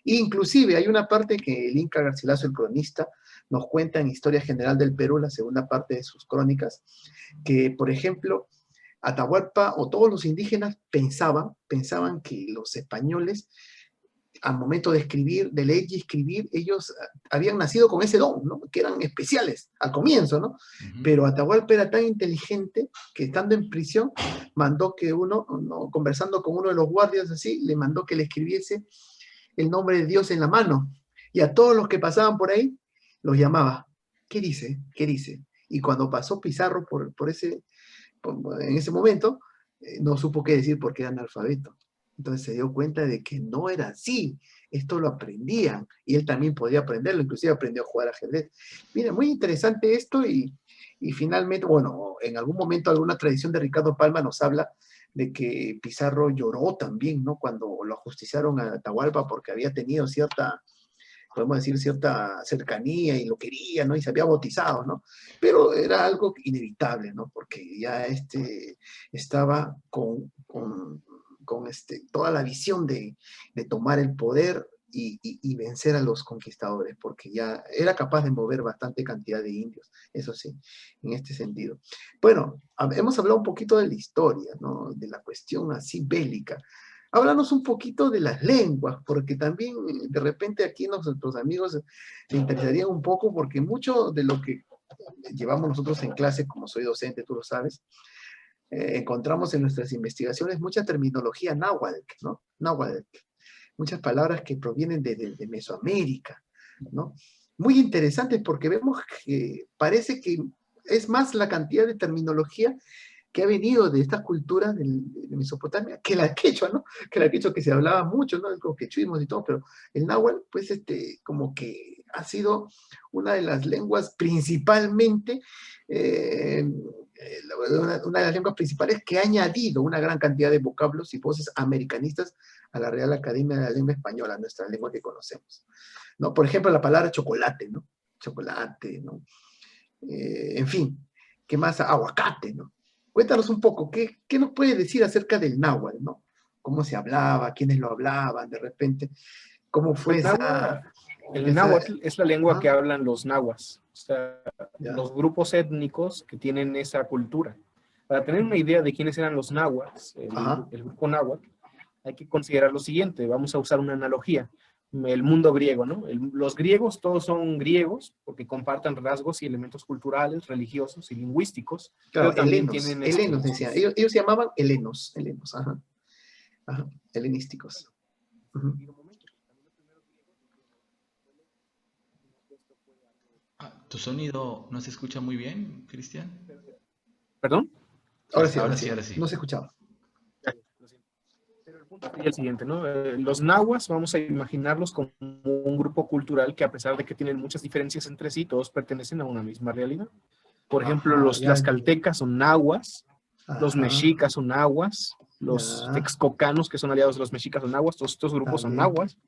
E inclusive hay una parte que el Inca Garcilaso, el cronista, nos cuenta en Historia General del Perú, la segunda parte de sus crónicas, que, por ejemplo, Atahualpa o todos los indígenas pensaban que los españoles al momento de escribir, de leer y escribir, ellos habían nacido con ese don, ¿no? Que eran especiales al comienzo, ¿no? Ujú. Pero Atahualpa era tan inteligente que estando en prisión, mandó que conversando con uno de los guardias así, le mandó que le escribiese el nombre de Dios en la mano. Y a todos los que pasaban por ahí, los llamaba. ¿Qué dice? ¿Qué dice? Y cuando pasó Pizarro en ese momento, no supo qué decir porque era analfabeto. Entonces se dio cuenta de que no era así, esto lo aprendían y él también podía aprenderlo, inclusive aprendió a jugar ajedrez. Mira, muy interesante esto y finalmente, bueno, en algún momento alguna tradición de Ricardo Palma nos habla de que Pizarro lloró también, ¿no? Cuando lo ajusticiaron a Atahualpa porque había tenido podemos decir, cierta cercanía y lo quería, ¿no? Y se había bautizado, ¿no? Pero era algo inevitable, ¿no? Porque ya estaba con toda la visión de tomar el poder y vencer a los conquistadores, porque ya era capaz de mover bastante cantidad de indios, eso sí, en este sentido. Bueno, hemos hablado un poquito de la historia, ¿no? De la cuestión así bélica. Háblanos un poquito de las lenguas, porque también de repente aquí nuestros amigos se interesarían un poco, porque mucho de lo que llevamos nosotros en clase, como soy docente, tú lo sabes, encontramos en nuestras investigaciones mucha terminología náhuatl, ¿no? Náhuatl, muchas palabras que provienen de Mesoamérica, ¿no? Muy interesantes porque vemos que parece que es más la cantidad de terminología que ha venido de estas culturas de Mesopotamia, que la quechua, ¿no? Que la quechua que se hablaba mucho, ¿no? Los quechuismos y todo, pero el náhuatl, pues, como que ha sido una de las lenguas principalmente, una de las lenguas principales que ha añadido una gran cantidad de vocablos y voces americanistas a la Real Academia de la Lengua Española, nuestra lengua que conocemos, ¿no? Por ejemplo, la palabra chocolate, ¿no? Chocolate, ¿no? En fin, ¿qué más? Aguacate, ¿no? Cuéntanos un poco, ¿qué nos puede decir acerca del náhuatl, ¿no? ¿Cómo se hablaba? ¿Quiénes lo hablaban? De repente, ¿cómo fue El náhuatl es la lengua que ¿ah? hablan los nahuas, o sea, Ya, los grupos étnicos que tienen esa cultura. Para tener una idea de quiénes eran los nahuas, ajá, el grupo náhuatl, hay que considerar lo siguiente. Vamos a usar una analogía. El mundo griego, ¿no? Los griegos todos son griegos porque comparten rasgos y elementos culturales, religiosos y lingüísticos, pero claro, también tienen helenos decían, ellos se llamaban helenos, ajá, ajá, helenísticos. Ujú. ¿Tu sonido no se escucha muy bien, Cristian? ¿Perdón? Ahora sí, ahora no sí. se escuchaba. Pero el punto sería el siguiente, ¿no? Los nahuas, vamos a imaginarlos como un grupo cultural que a pesar de que tienen muchas diferencias entre sí, todos pertenecen a una misma realidad. Por ejemplo, Ajá, ya, las caltecas son nahuas, los ajá, mexicas son nahuas, los ya, texcocanos, que son aliados de los mexicas, son nahuas, todos estos grupos son también. nahuas,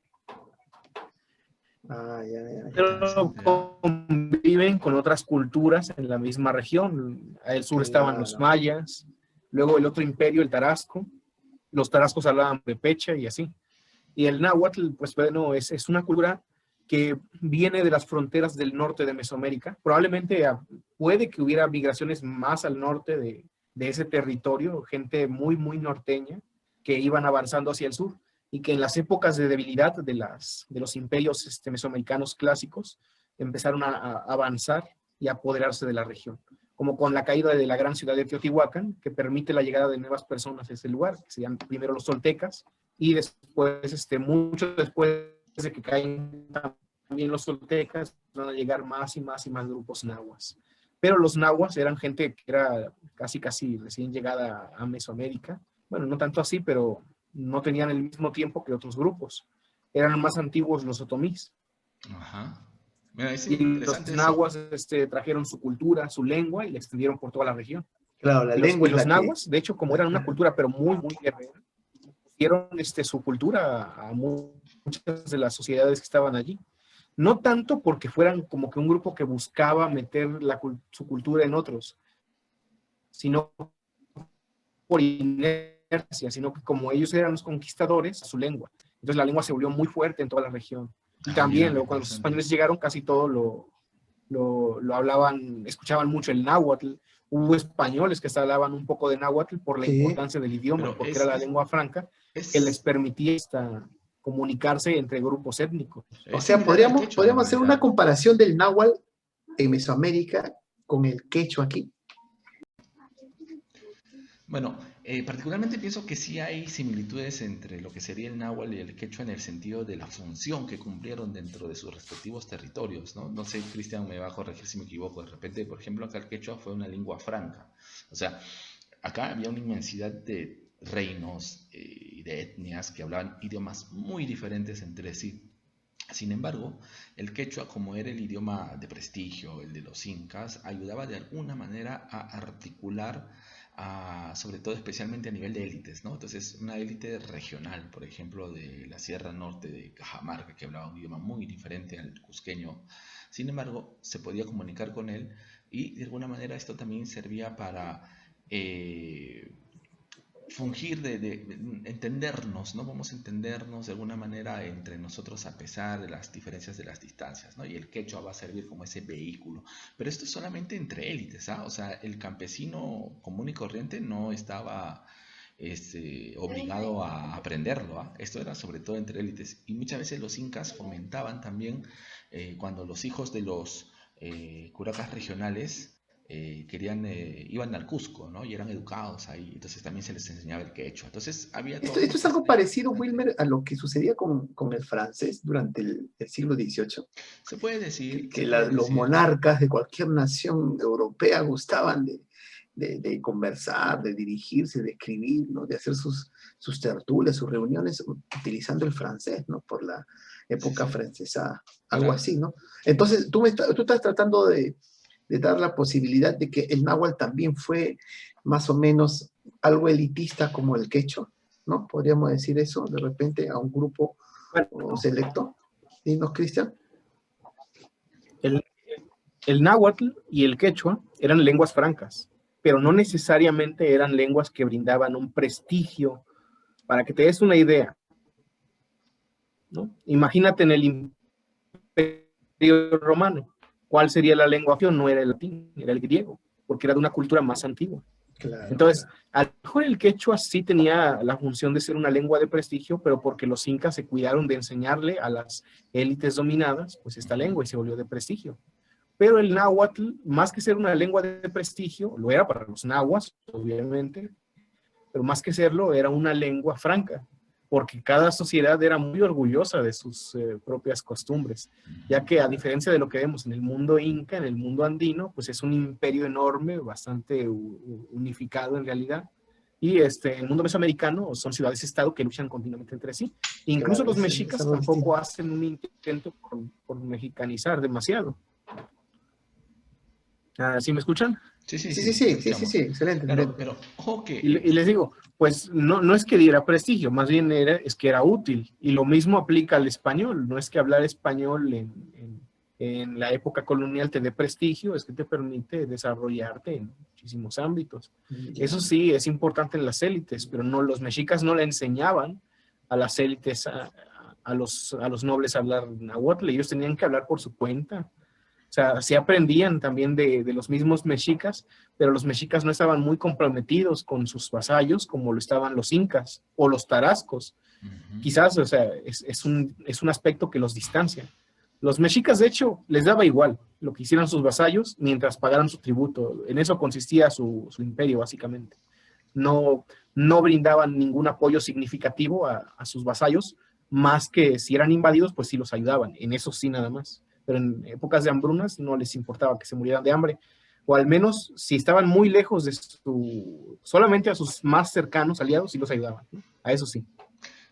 Ya, ya, ya. pero Interesante, ¿ah? conviven con otras culturas en la misma región. Al sur estaban los Claro. mayas, luego el otro imperio, el tarasco, los tarascos hablaban pepecha y así. Y el náhuatl, pues bueno, es una cultura que viene de las fronteras del norte de Mesoamérica. Probablemente puede que hubiera migraciones más al norte de ese territorio, gente muy, muy norteña, que iban avanzando hacia el sur y que en las épocas de debilidad de los imperios mesoamericanos clásicos empezaron a avanzar y a apoderarse de la región, como con la caída de la gran ciudad de Teotihuacán, que permite la llegada de nuevas personas a ese lugar, que se llaman primero los toltecas, y después, mucho después de que caen también los toltecas, van a llegar más y más y más grupos nahuas. Pero los nahuas eran gente que era casi, casi recién llegada a Mesoamérica. Bueno, no tanto así, pero no tenían el mismo tiempo que otros grupos. Eran más antiguos los otomís. Ajá. Mira, es Y los interesante eso. nahuas trajeron su cultura, su lengua y la extendieron por toda la región. Claro, la Y lengua es los la que... nahuas, de hecho, como eran una cultura, pero muy, muy guerrera, dieron su cultura a muchas de las sociedades que estaban allí. No tanto porque fueran como que un grupo que buscaba meter su cultura en otros, sino por inercia, sino que como ellos eran los conquistadores, su lengua. Entonces la lengua se volvió muy fuerte en toda la región. Y Ah, también, mira, qué luego, cuando los interesante. españoles llegaron, casi todo lo hablaban, escuchaban mucho el náhuatl. Hubo españoles que hablaban un poco de náhuatl por la Sí, importancia del idioma, Pero porque era la lengua franca que les es, permitía comunicarse entre grupos étnicos. o es sea, similar al quechua en podríamos hacer una realidad. comparación del náhuatl en Mesoamérica con el quechua aquí. Bueno, particularmente pienso que sí hay similitudes entre lo que sería el náhuatl y el quechua en el sentido de la función que cumplieron dentro de sus respectivos territorios, ¿no? No sé, Cristian me va a corregir si me equivoco. De repente, por ejemplo, acá el quechua fue una lengua franca. O sea, acá había una inmensidad de reinos y de etnias que hablaban idiomas muy diferentes entre sí. Sin embargo, el quechua, como era el idioma de prestigio, el de los incas, ayudaba de alguna manera a articular, sobre todo especialmente a nivel de élites, ¿no? Entonces, una élite regional, por ejemplo, de la Sierra Norte de Cajamarca, que hablaba un idioma muy diferente al cusqueño, sin embargo, se podía comunicar con él y de alguna manera esto también servía para eh, fungir de entendernos, ¿no? Vamos a entendernos de alguna manera entre nosotros a pesar de las diferencias de las distancias, ¿no? Y el quechua va a servir como ese vehículo. Pero esto es solamente entre élites, ¿ah? O sea, el campesino común y corriente no estaba obligado a aprenderlo, ¿ah? Esto era sobre todo entre élites. Y muchas veces los incas fomentaban también, cuando los hijos de los curacas regionales iban al Cusco, ¿no? Y eran educados ahí, entonces también se les enseñaba el quechua. Entonces había toda una Esto es algo especie de... parecido, Wilmer, a lo que sucedía con el francés durante el siglo XVIII, Se puede que decir, los monarcas de cualquier nación europea gustaban de conversar, de dirigirse, de escribir, ¿no? De hacer sus tertulias, sus reuniones, utilizando el francés, ¿no? Por la Sí, época sí, francesa, algo claro. así, ¿no? Entonces, tú estás tratando de dar la posibilidad de que el náhuatl también fue más o menos algo elitista como el quechua, ¿no? Podríamos decir eso, de repente, a un grupo Bueno, selecto. Dinos, Cristian. el, el náhuatl y el quechua eran lenguas francas, pero no necesariamente eran lenguas que brindaban un prestigio. Para que te des una idea, ¿no? Imagínate en el Imperio Romano, ¿cuál sería la lengua? No era el latín, era el griego, porque era de una cultura más antigua. Claro, Entonces, claro. a lo mejor el quechua sí tenía la función de ser una lengua de prestigio, pero porque los incas se cuidaron de enseñarle a las élites dominadas, pues esta Ujú. lengua y se volvió de prestigio. Pero el náhuatl, más que ser una lengua de prestigio, lo era para los nahuas, obviamente, pero más que serlo, era una lengua franca, porque cada sociedad era muy orgullosa de sus propias costumbres, ya Ujú. que a diferencia de lo que vemos en el mundo inca, en el mundo andino, pues es un imperio enorme, bastante unificado en realidad, y en el mundo mesoamericano son ciudades-estado que luchan continuamente entre sí. Incluso Claro, los es mexicas algo tampoco distinto. hacen un intento por mexicanizar demasiado. ¿Sí me escuchan? Sí, sí, Sí, sí, sí, te sí, sí, sí, sí, escuchamos. excelente, Claro, excelente. pero ojo que Y les digo, pues no es que diera prestigio, más bien es que era útil. Y lo mismo aplica al español. No es que hablar español en la época colonial te dé prestigio, es que te permite desarrollarte en muchísimos ámbitos. Eso Ya. sí, es importante en las élites, pero no, los mexicas no le enseñaban a las élites, a los nobles a hablar náhuatl. Ellos tenían que hablar por su cuenta. O sea, sí aprendían también de los mismos mexicas, pero los mexicas no estaban muy comprometidos con sus vasallos como lo estaban los incas o los tarascos. ujú, Quizás, o sea, es un aspecto que los distancia. Los mexicas, de hecho, les daba igual lo que hicieran sus vasallos mientras pagaran su tributo. En eso consistía su imperio, básicamente. No, no brindaban ningún apoyo significativo a sus vasallos, más que si eran invadidos, pues sí los ayudaban. En eso sí, nada más. Pero en épocas de hambrunas no les importaba que se murieran de hambre. O al menos si estaban muy lejos de solamente a sus más cercanos aliados, sí los ayudaban, ¿no? A eso sí.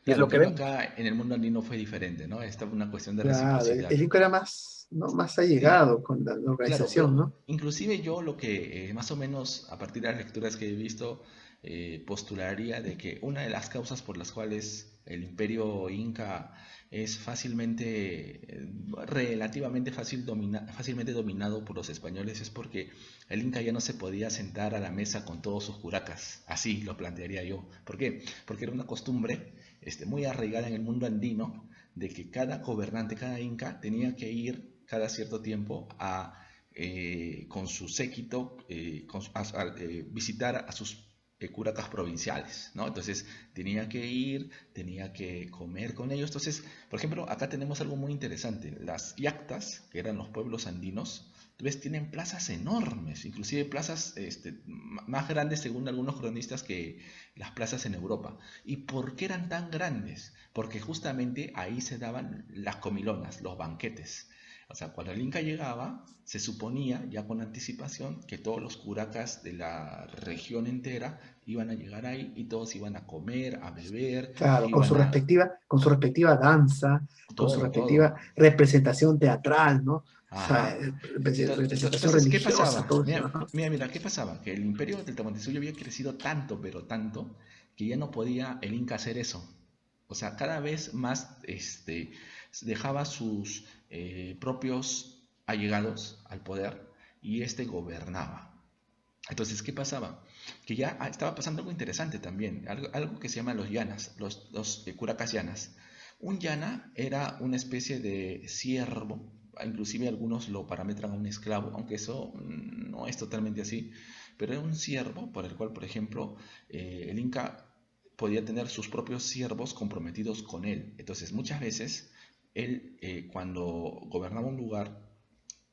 Y es claro, lo en que cambio vemos. acá en el mundo andino fue diferente, ¿no? Esta fue una cuestión de Claro, reciprocidad. el Inca era más, ¿no? Más Sí, allegado con la claro, organización, pero ¿no? inclusive yo lo que más o menos a partir de las lecturas que he visto postularía de que una de las causas por las cuales el imperio inca es relativamente fácilmente dominado por los españoles es porque el inca ya no se podía sentar a la mesa con todos sus curacas, así lo plantearía yo. ¿Por qué? Porque era una costumbre muy arraigada en el mundo andino de que cada gobernante, cada inca tenía que ir cada cierto tiempo con su séquito visitar a sus curacas provinciales, ¿no? Entonces tenía que ir, tenía que comer con ellos. Entonces, por ejemplo, acá tenemos algo muy interesante. Las yactas, que eran los pueblos andinos, tú ves, tienen plazas enormes, inclusive plazas más grandes según algunos cronistas que las plazas en Europa. ¿Y por qué eran tan grandes? Porque justamente ahí se daban las comilonas, los banquetes. O sea, cuando el Inca llegaba, se suponía ya con anticipación que todos los curacas de la región entera iban a llegar ahí y todos iban a comer, a beber, Claro, iban a con su respectiva danza, con su todo, todo. respectiva representación teatral, ¿no? O sea, Ajá. representación Entonces, ¿qué religiosa, pasaba? todo eso. Mira, Ajá. mira, mira, ¿qué pasaba? Que el imperio del Tahuantinsuyo había crecido tanto, pero tanto, que ya no podía el Inca hacer eso. O sea, cada vez más dejaba sus propios allegados al poder y gobernaba. Entonces, ¿qué pasaba? Que ya estaba pasando algo interesante también, algo que se llama los llanas, los curacas llanas. Un llana era una especie de siervo, inclusive algunos lo parametran a un esclavo, aunque eso no es totalmente así, pero era un siervo por el cual, por ejemplo, el Inca podía tener sus propios siervos comprometidos con él. Entonces, muchas veces, él, cuando gobernaba un lugar,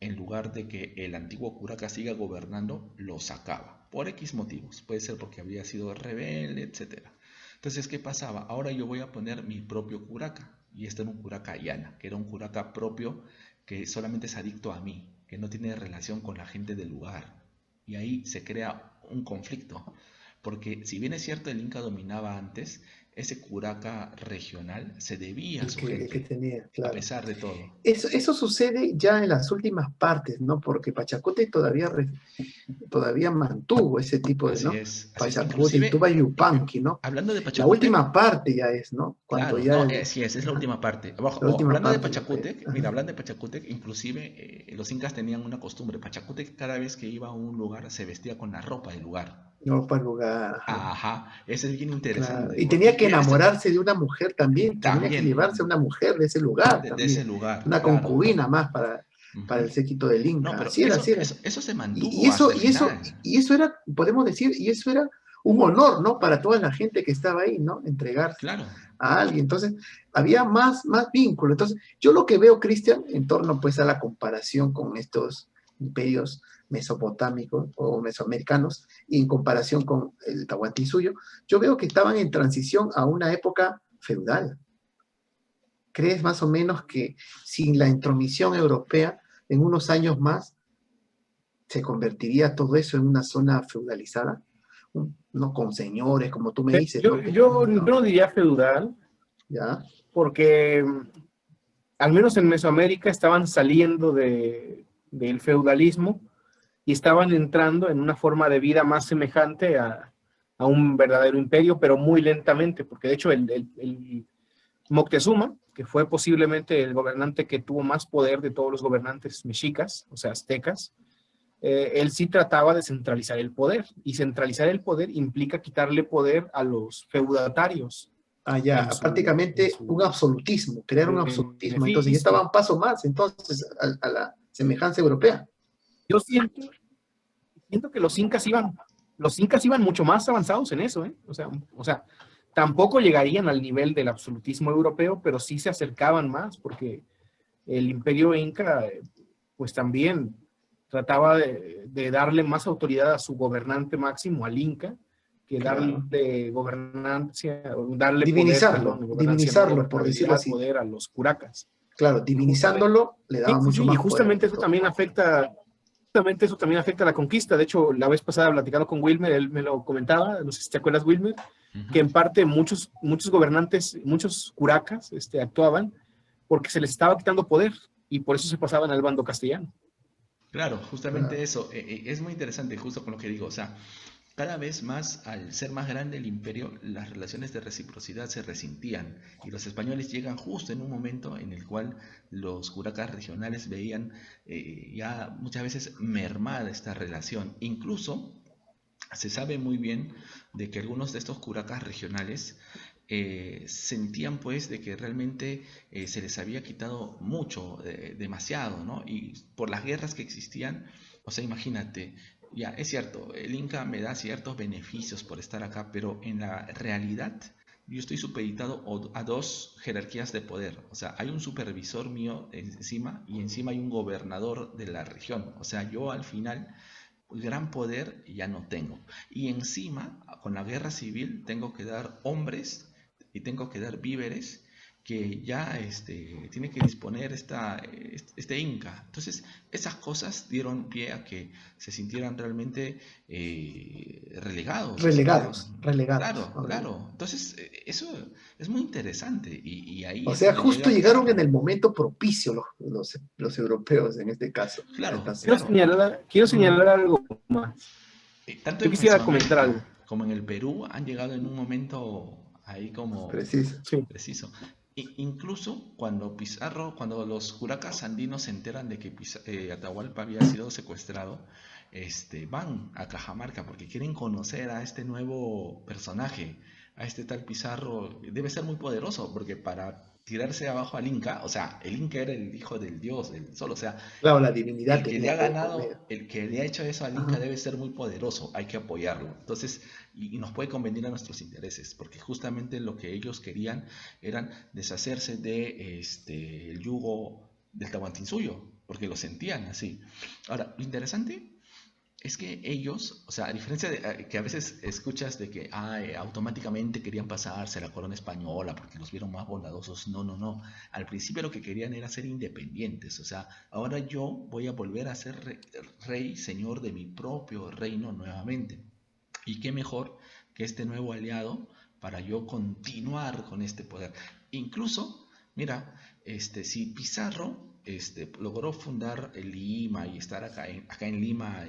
en lugar de que el antiguo curaca siga gobernando, lo sacaba. Por X motivos. Puede ser porque había sido rebelde, etcétera. Entonces, ¿qué pasaba? Ahora yo voy a poner mi propio curaca. Y este era un curaca llana, que era un curaca propio que solamente es adicto a mí, que no tiene relación con la gente del lugar. Y ahí se crea un conflicto, porque si bien es cierto el Inca dominaba antes, ese curaca regional se debía a su El que gente, tenía, a claro. pesar de todo. Eso sucede ya en las últimas partes, ¿no? Porque Pachacuti todavía mantuvo ese tipo de, Así ¿no? es, así es. Pachacuti y Inclusive, Tuba Yupanqui, ¿no? hablando de La Pachacútec, última parte ya es, ¿no? Cuando claro, ya no, el, sí es la ajá, última parte. la última Hablando de parte, lo que, Pachacútec, mira, ajá. hablando de Pachacútec, inclusive los incas tenían una costumbre. Pachacútec cada vez que iba a un lugar se vestía con la ropa del lugar. No para el lugar, ajá. Ajá, eso es bien Claro. interesante. Y tenía que Mira, enamorarse de una mujer también, tenía que llevarse a también una mujer de ese lugar de ese también, lugar, una claro. concubina más para Ujú. el séquito del No, Inca. pero Así era, así era. eso se Y mantuvo hasta eso, el y eso, final. y eso era, podemos decir, y eso era un honor, ¿no? Para toda la gente que estaba ahí, ¿no? Entregarse Claro, a alguien. Entonces, había más vínculo. Entonces, yo lo que veo, Cristian, en torno pues a la comparación con estos imperios mesopotámicos o mesoamericanos y en comparación con el Tahuantinsuyo, yo veo que estaban en transición a una época feudal. ¿Crees más o menos que sin la intromisión europea, en unos años más, se convertiría todo eso en una zona feudalizada? No con señores, como tú me dices, Yo, ¿no? yo No, no diría feudal, ya, porque al menos en Mesoamérica estaban saliendo del feudalismo y estaban entrando en una forma de vida más semejante a un verdadero imperio, pero muy lentamente, porque de hecho el Moctezuma, que fue posiblemente el gobernante que tuvo más poder de todos los gobernantes mexicas, o sea, aztecas, él sí trataba de centralizar el poder, y centralizar el poder implica quitarle poder a los feudatarios allá, en prácticamente un su absolutismo, crear un absolutismo. Entonces, ya beneficio. estaba un paso más, entonces, a la semejanza europea. Yo siento que los incas iban mucho más avanzados en eso, ¿eh? O sea, tampoco llegarían al nivel del absolutismo europeo, pero sí se acercaban más, porque el imperio inca, pues también trataba de darle más autoridad a su gobernante máximo, al inca, que Claro. darle gobernancia, darle poder, perdón, Divinizarlo, gobernancia, no divinizarlo, por decirlo gobernabilidad, así. poder a los curacas. Claro, Y justamente, divinizándolo le sí, daba sí, mucho sí, y más poder y todo. justamente eso también afecta a la conquista. De hecho, la vez pasada platicando con Wilmer, él me lo comentaba, no sé si te acuerdas, Wilmer, ujú. que en parte muchos gobernantes, muchos curacas actuaban porque se les estaba quitando poder y por eso se pasaban al bando castellano. Claro, justamente Claro. eso. Es muy interesante, justo con lo que digo. O sea, cada vez más, al ser más grande el imperio, las relaciones de reciprocidad se resentían y los españoles llegan justo en un momento en el cual los curacas regionales veían ya muchas veces mermada esta relación. Incluso se sabe muy bien de que algunos de estos curacas regionales sentían pues de que realmente se les había quitado mucho, demasiado, ¿no? Y por las guerras que existían, o sea, imagínate, ya es cierto, el Inca me da ciertos beneficios por estar acá, pero en la realidad yo estoy supeditado a dos jerarquías de poder. O sea, hay un supervisor mío encima y encima hay un gobernador de la región. O sea, yo al final gran poder ya no tengo. Y encima, con la guerra civil, tengo que dar hombres y tengo que dar víveres que ya tiene que disponer este Inca. Entonces, esas cosas dieron pie a que se sintieran realmente relegados, se Relegados, sintieran... relegados. Claro, claro. Entonces, eso es muy interesante y ahí O es sea, donde justo llega llegaron en Pizarro. el momento propicio los europeos en este caso, a Claro, esta Quiero zona. claro. señalar, quiero Mm, señalar algo más. Tanto Yo en quisiera comentar Mesoamérica algo. como en el Perú han llegado en un momento ahí como preciso. Sí. preciso. Incluso cuando Pizarro, cuando los curacas andinos se enteran de que Atahualpa había sido secuestrado, van a Cajamarca porque quieren conocer a este nuevo personaje, a este tal Pizarro. Debe ser muy poderoso porque para tirarse abajo al Inca, o sea, el Inca era el hijo del dios, del sol, o sea, Claro, la divinidad el que le tenía ha que ver por medio. ganado, el que le ha hecho eso al Inca Ajá. debe ser muy poderoso, hay que apoyarlo. Entonces, y nos puede convenir a nuestros intereses, porque justamente lo que ellos querían eran deshacerse de el yugo del Tahuantinsuyo, porque lo sentían así. Ahora, lo interesante es que ellos, o sea, a diferencia de que a veces escuchas de que automáticamente querían pasarse a la corona española porque los vieron más bondadosos, no, no, no. Al principio lo que querían era ser independientes, o sea, ahora yo voy a volver a ser rey, señor de mi propio reino nuevamente. Y qué mejor que este nuevo aliado para yo continuar con este poder. Incluso, mira, si Pizarro logró fundar Lima y estar acá en Lima,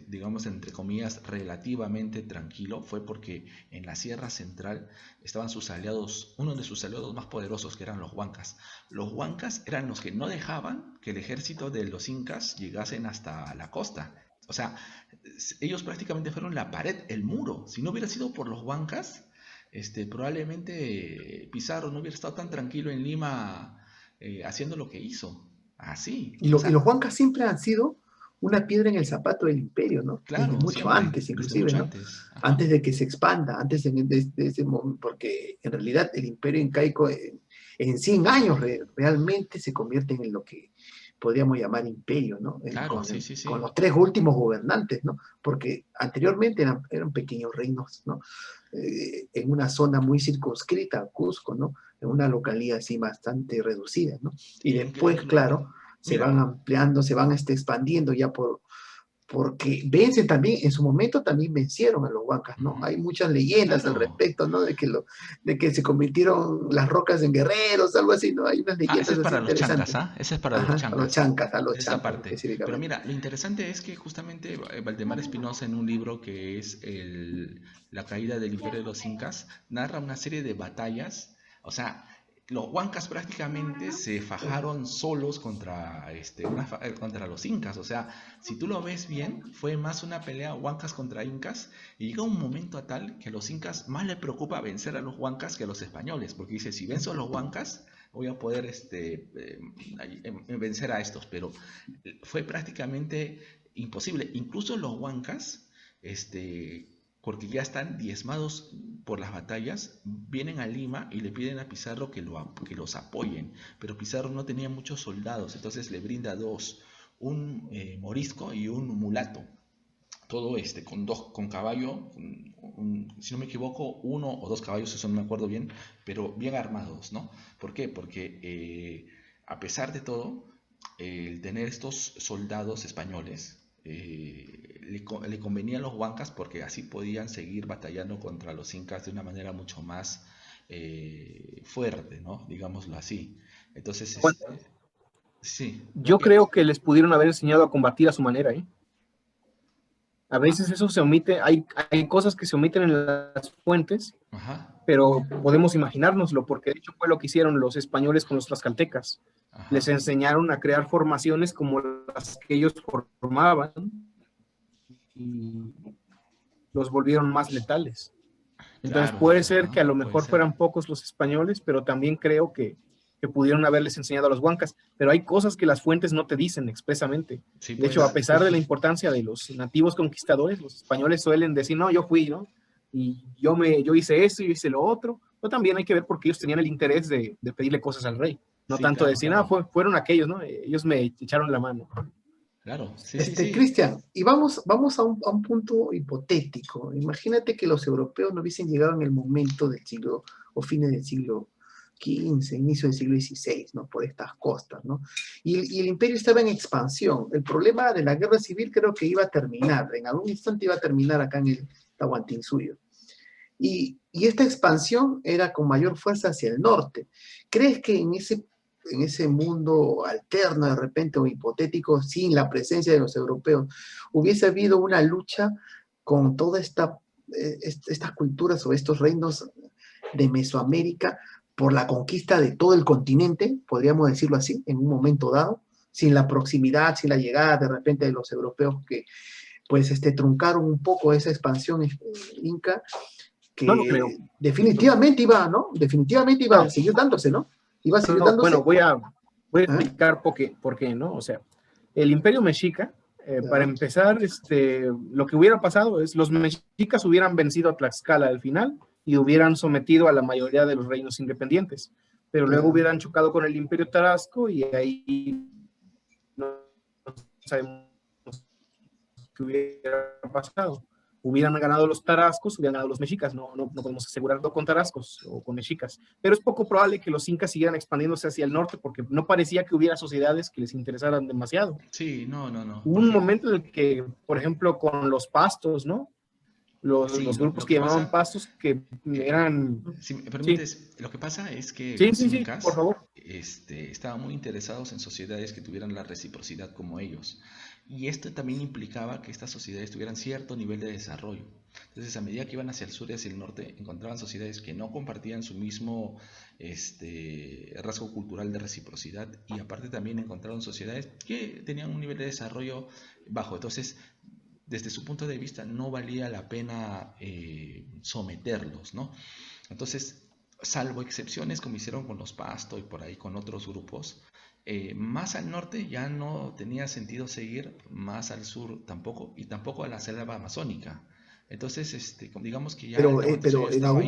digamos, entre comillas, relativamente tranquilo, fue porque en la Sierra Central estaban sus aliados, uno de sus aliados más poderosos, que eran los huancas. Los huancas eran los que no dejaban que el ejército de los incas llegasen hasta la costa. O sea, ellos prácticamente fueron la pared, el muro. Si no hubiera sido por los huancas, probablemente Pizarro no hubiera estado tan tranquilo en Lima haciendo lo que hizo. Así. Y, O y sea, los huancas siempre han sido una piedra en el zapato del imperio, ¿no? Desde claro, mucho siempre, antes, desde inclusive, mucho ¿no? antes. Ajá. Antes de que se expanda, antes de ese momento, porque en realidad el imperio incaico en 100 años realmente se convierte en lo que podríamos llamar imperio, ¿no? Claro, sí, sí, Con sí. los tres últimos gobernantes, ¿no? Porque anteriormente eran pequeños reinos, ¿no? En una zona muy circunscrita, Cusco, ¿no? En una localidad así bastante reducida, ¿no? Y después, claro, se Mira, van ampliando, se van expandiendo ya porque vencen también, en su momento también vencieron a los huancas, ¿no? ujú, Hay muchas leyendas al claro. respecto, ¿no? De que se convirtieron las rocas en guerreros, algo así, ¿no? Hay unas Ah, ese leyendas es así para los chancas, interesantes. ¿ah? Ese es para los Ajá, chancas. a los Esa chancas parte. Pero específicamente. mira, lo interesante es que justamente Valdemar Espinosa en un libro que es La caída del imperio de los incas, narra una serie de batallas. O sea, los huancas prácticamente se fajaron solos contra, contra los incas. O sea, si tú lo ves bien, fue más una pelea huancas contra incas. Y llega un momento a tal que a los incas más les preocupa vencer a los huancas que a los españoles. Porque dice, si venzo a los huancas voy a poder vencer a estos, pero fue prácticamente imposible. Incluso los huancas, porque ya están diezmados por las batallas, vienen a Lima y le piden a Pizarro que los apoyen, pero Pizarro no tenía muchos soldados, entonces le brinda dos, un morisco y un mulato, todo con caballo, si no me equivoco, uno o dos caballos, eso no me acuerdo bien, pero bien armados, ¿no? ¿Por qué? Porque a pesar de todo, el tener estos soldados españoles le convenía a los huancas porque así podían seguir batallando contra los incas de una manera mucho más fuerte, ¿no? Digámoslo así. Entonces, Bueno, sí, yo creo que les pudieron haber enseñado a combatir a su manera, ¿eh? A veces eso se omite, hay cosas que se omiten en las fuentes, ajá, pero podemos imaginárnoslo, porque de hecho fue lo que hicieron los españoles con los tlaxcaltecas. Les ajá, enseñaron a crear formaciones como las que ellos formaban y los volvieron más letales. Entonces claro, puede ser que ajá, a lo puede mejor ser. fueran pocos los españoles, pero también creo que pudieron haberles enseñado a los huancas. Pero hay cosas que las fuentes no te dicen expresamente. Sí, De hecho, a pues, pesar de la importancia de los nativos conquistadores, los españoles suelen decir, no, yo fui, ¿no? Y yo hice esto, yo hice lo otro. Pero también hay que ver porque ellos tenían el interés de pedirle cosas al rey. No sí, tanto claro, decir, ah, claro, fueron aquellos, ¿no? Ellos me echaron la mano. claro, sí, sí, sí, Cristian, y vamos a un punto hipotético. Imagínate que los europeos no hubiesen llegado en el momento del siglo, o fines del siglo XV, inicio del siglo XVI, ¿no? Por estas costas, ¿no? Y el imperio estaba en expansión. El problema de la guerra civil creo que iba a terminar, en algún instante iba a terminar acá en el Tahuantinsuyo. Y esta expansión era con mayor fuerza hacia el norte. ¿Crees que en ese mundo alterno de repente o hipotético, sin la presencia de los europeos, hubiese habido una lucha con todas estas culturas o estos reinos de Mesoamérica por la conquista de todo el continente, podríamos decirlo así, en un momento dado, sin la proximidad, sin la llegada de repente de los europeos que pues truncaron un poco esa expansión inca No lo creo. que definitivamente iba, ¿no? Definitivamente iba a Bueno, seguir dándose, ¿no? Iba a seguir no, bueno, dándose. voy a ¿Ah? explicar por qué, ¿no? O sea, el imperio mexica, para ¿Ah? empezar, lo que hubiera pasado es los mexicas hubieran vencido a Tlaxcala al final y hubieran sometido a la mayoría de los reinos independientes, pero luego ¿Ah? hubieran chocado con el imperio tarasco y ahí no sabemos qué hubiera pasado. Hubieran ganado los tarascos, hubieran ganado los mexicas, no podemos asegurarlo con tarascos o con mexicas, pero es poco probable que los incas siguieran expandiéndose hacia el norte porque no parecía que hubiera sociedades que les interesaran demasiado. sí, no, no, no, Hubo un porque, momento en el que, por ejemplo, con los pastos, ¿no? Sí, los no, grupos lo que que llamaban pasa, pastos que eh, eran... si me Sí, permites, lo que pasa es que sí, los sí, sí, por incas favor. estaban muy interesados en sociedades que tuvieran la reciprocidad como ellos. Y esto también implicaba que estas sociedades tuvieran cierto nivel de desarrollo. Entonces, a medida que iban hacia el sur y hacia el norte, encontraban sociedades que no compartían su mismo rasgo cultural de reciprocidad y aparte también encontraron sociedades que tenían un nivel de desarrollo bajo. Entonces, desde su punto de vista no valía la pena someterlos, ¿no? Entonces, salvo excepciones como hicieron con los Pasto y por ahí con otros grupos, más al norte ya no tenía sentido seguir, más al sur tampoco, y tampoco a la selva amazónica. Entonces, digamos que ya el Tahuantinsuyo Pero estaba ahí.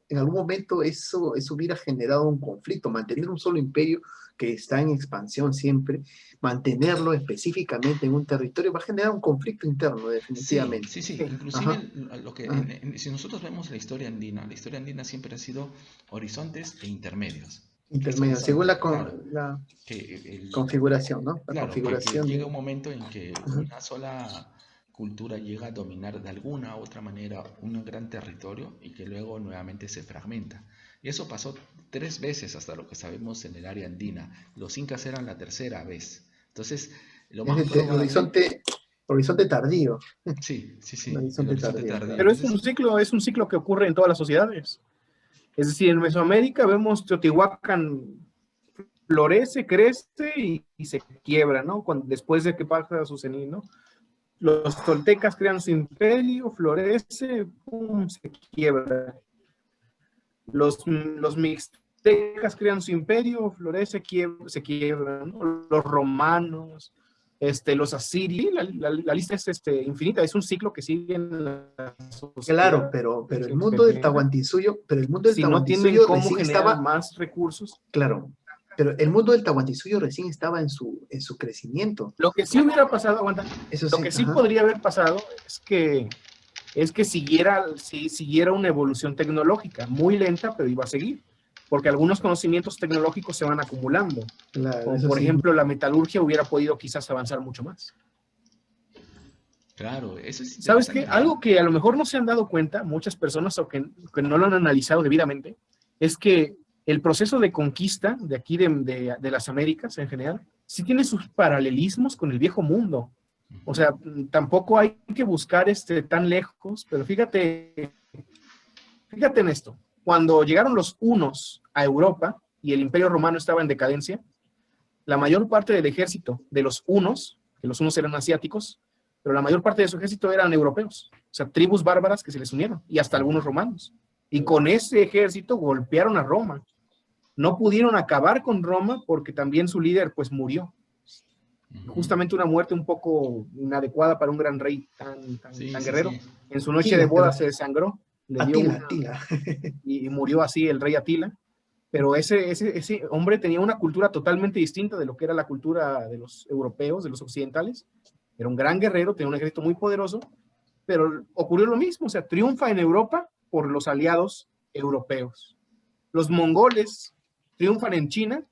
en algún momento eso hubiera generado un conflicto. Mantener un solo imperio que está en expansión siempre, mantenerlo específicamente en un territorio va a generar un conflicto interno, Sí, definitivamente. sí, sí. Sí. Ajá, Inclusive lo que ajá. si nosotros vemos la historia andina siempre ha sido horizontes e intermedios. ¿Qué son Intermedio, según horizontes? Claro, la que configuración, ¿no? La claro, que configuración llega de... un momento en que Ajá. una sola cultura llega a dominar de alguna u otra manera un gran territorio y que luego nuevamente se fragmenta. Y eso pasó 3 veces hasta lo que sabemos en el área andina. Los incas eran la tercera vez. Entonces, lo Es más el probable, horizonte tardío, sí, sí, un sí, el horizonte horizonte tardío, tardío. claro. Pero Entonces, es un ciclo que ocurre en todas las sociedades. Es decir, en Mesoamérica vemos Teotihuacán florece, crece y se quiebra, ¿no? Después de que pasa su cenit, ¿no? Los toltecas crean su imperio, florece, pum, se quiebra. Los mixtecas crean su imperio, florece, se quiebra, ¿no? Los romanos, los asirios, la lista es infinita, es un ciclo que sigue en la Claro, sociedad pero el en mundo del general. Tahuantinsuyo, pero el mundo del Si no tienen Tahuantinsuyo cómo recién generar estaba, más recursos. claro, pero el mundo del Tahuantinsuyo recién estaba en su crecimiento. Lo que sí hubiera pasado, aguanta, Eso lo sí, que sí ajá. podría haber pasado es que siguiera una evolución tecnológica, muy lenta, pero iba a seguir, porque algunos conocimientos tecnológicos se van acumulando, Claro, como eso por sí. ejemplo la metalurgia hubiera podido quizás avanzar mucho más. claro, eso es ¿Sabes qué? interesante, ¿ah? Algo que a lo mejor no se han dado cuenta muchas personas o que no lo han analizado debidamente, es que el proceso de conquista de aquí de las Américas en general, sí tiene sus paralelismos con el viejo mundo. O Ujú. sea, tampoco hay que buscar tan lejos, pero fíjate en esto. Cuando llegaron los hunos a Europa y el Imperio Romano estaba en decadencia, la mayor parte del ejército de los hunos, que los hunos eran asiáticos, pero la mayor parte de su ejército eran europeos, o sea, tribus bárbaras que se les unieron, y hasta algunos romanos. Y con ese ejército golpearon a Roma. No pudieron acabar con Roma porque también su líder pues murió. Ujú. Justamente una muerte un poco inadecuada para un gran rey Sí, tan sí, guerrero. sí. En su noche de Atila, boda pero se desangró, le dio una Atila. y murió así el rey Atila. Pero ese hombre tenía una cultura totalmente distinta de lo que era la cultura de los europeos, de los occidentales. Era un gran guerrero, tenía un ejército muy poderoso, pero ocurrió lo mismo, o sea, triunfa en Europa por los aliados europeos. Los mongoles triunfan en China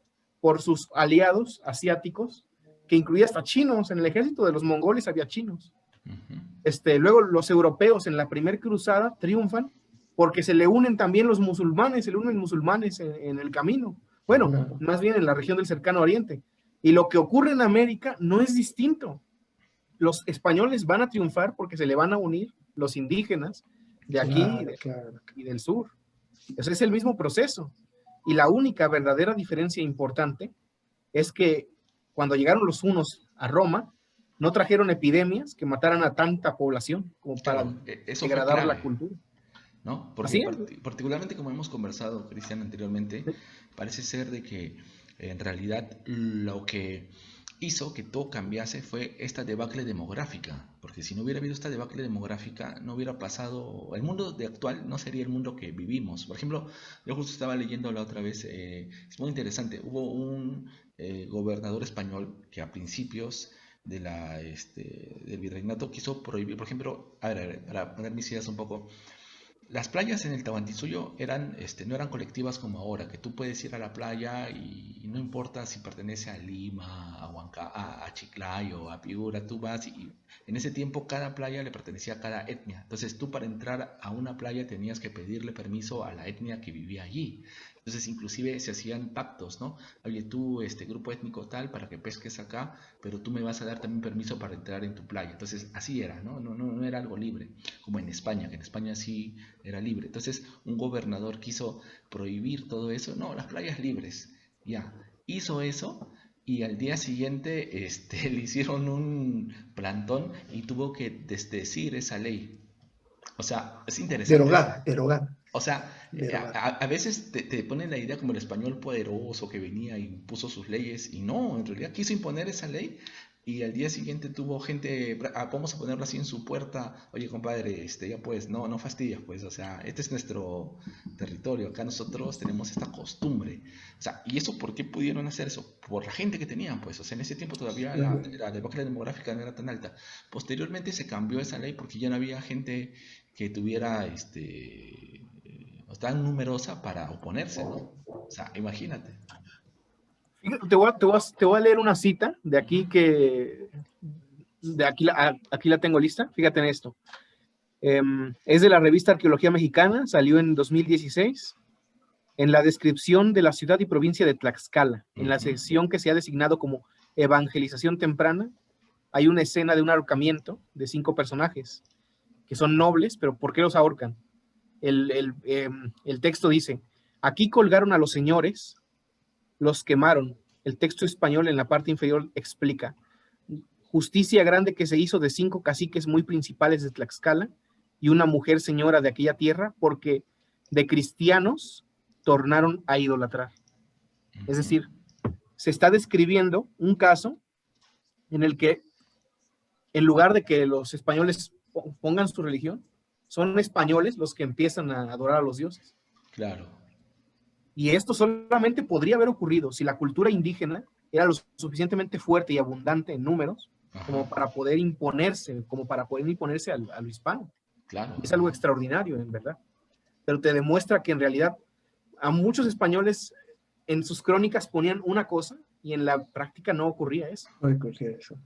por sus aliados asiáticos, que incluía hasta chinos. En el ejército de los mongoles había chinos. Ujú. Luego los europeos en la primera cruzada triunfan porque se le unen también los musulmanes, se le unen musulmanes en el camino. Bueno, Claro. más bien en la región del cercano oriente. Y lo que ocurre en América no es distinto. Los españoles van a triunfar porque se le van a unir los indígenas de aquí Claro, claro. y del sur. Ese es el mismo proceso. Y la única verdadera diferencia importante es que cuando llegaron los hunos a Roma, no trajeron epidemias que mataran a tanta población como para Claro, eso fue degradar la clave, cultura. ¿no? Porque Así es. particularmente como hemos conversado, Cristian, anteriormente, parece ser de que en realidad lo que hizo que todo cambiase fue esta debacle demográfica, porque si no hubiera habido esta debacle demográfica, no hubiera pasado, el mundo de actual no sería el mundo que vivimos. Por ejemplo, yo justo estaba leyendo la otra vez, es muy interesante, hubo un gobernador español que a principios del virreinato quiso prohibir, por ejemplo, a ver, para poner mis ideas un poco, las playas en el Tahuantinsuyo eran, no eran colectivas como ahora, que tú puedes ir a la playa y no importa si pertenece a Lima, a a Chiclayo, a Piura, tú vas y en ese tiempo cada playa le pertenecía a cada etnia. Entonces tú para entrar a una playa tenías que pedirle permiso a la etnia que vivía allí. Entonces inclusive se hacían pactos, ¿no? Oye, tú, grupo étnico tal, para que pesques acá, pero tú me vas a dar también permiso para entrar en tu playa. Entonces así era, ¿no? No era algo libre, como en España, que en España sí era libre. Entonces un gobernador quiso prohibir todo eso. No, las playas libres. Ya, hizo eso y al día siguiente le hicieron un plantón y tuvo que desdecir esa ley. O sea, es interesante. Derogar, derogar, O sea, derogar. a veces te ponen la idea como el español poderoso que venía y impuso sus leyes y no, en realidad quiso imponer esa ley y al día siguiente tuvo gente, vamos a ponerlo así en su puerta, oye compadre, ya pues, no fastidias pues, o sea, este es nuestro territorio, acá nosotros tenemos esta costumbre, o sea, ¿y eso por qué pudieron hacer eso? Por la gente que tenían pues, o sea, en ese tiempo todavía la debacle demográfica no era tan alta, posteriormente se cambió esa ley porque ya no había gente que tuviera tan numerosa para oponerse, ¿no? O sea, imagínate. Fíjate, te voy a leer una cita de aquí aquí la tengo lista. Fíjate en esto. Es de la revista Arqueología Mexicana, salió en 2016, en la descripción de la ciudad y provincia de Tlaxcala, en la sección que se ha designado como evangelización temprana, hay una escena de un ahorcamiento de 5 personajes, que son nobles, pero ¿por qué los ahorcan? El texto dice, aquí colgaron a los señores, los quemaron. El texto español en la parte inferior explica, justicia grande que se hizo de 5 caciques muy principales de Tlaxcala y una mujer señora de aquella tierra, porque de cristianos tornaron a idolatrar. Es decir, se está describiendo un caso en el que en lugar de que los españoles pongan su religión, son españoles los que empiezan a adorar a los dioses. Claro. Y esto solamente podría haber ocurrido si la cultura indígena era lo suficientemente fuerte y abundante en números como para poder imponerse, a lo hispano. Claro. Es algo extraordinario, en verdad. Pero te demuestra que en realidad a muchos españoles en sus crónicas ponían una cosa y en la práctica no ocurría eso. No ocurría eso.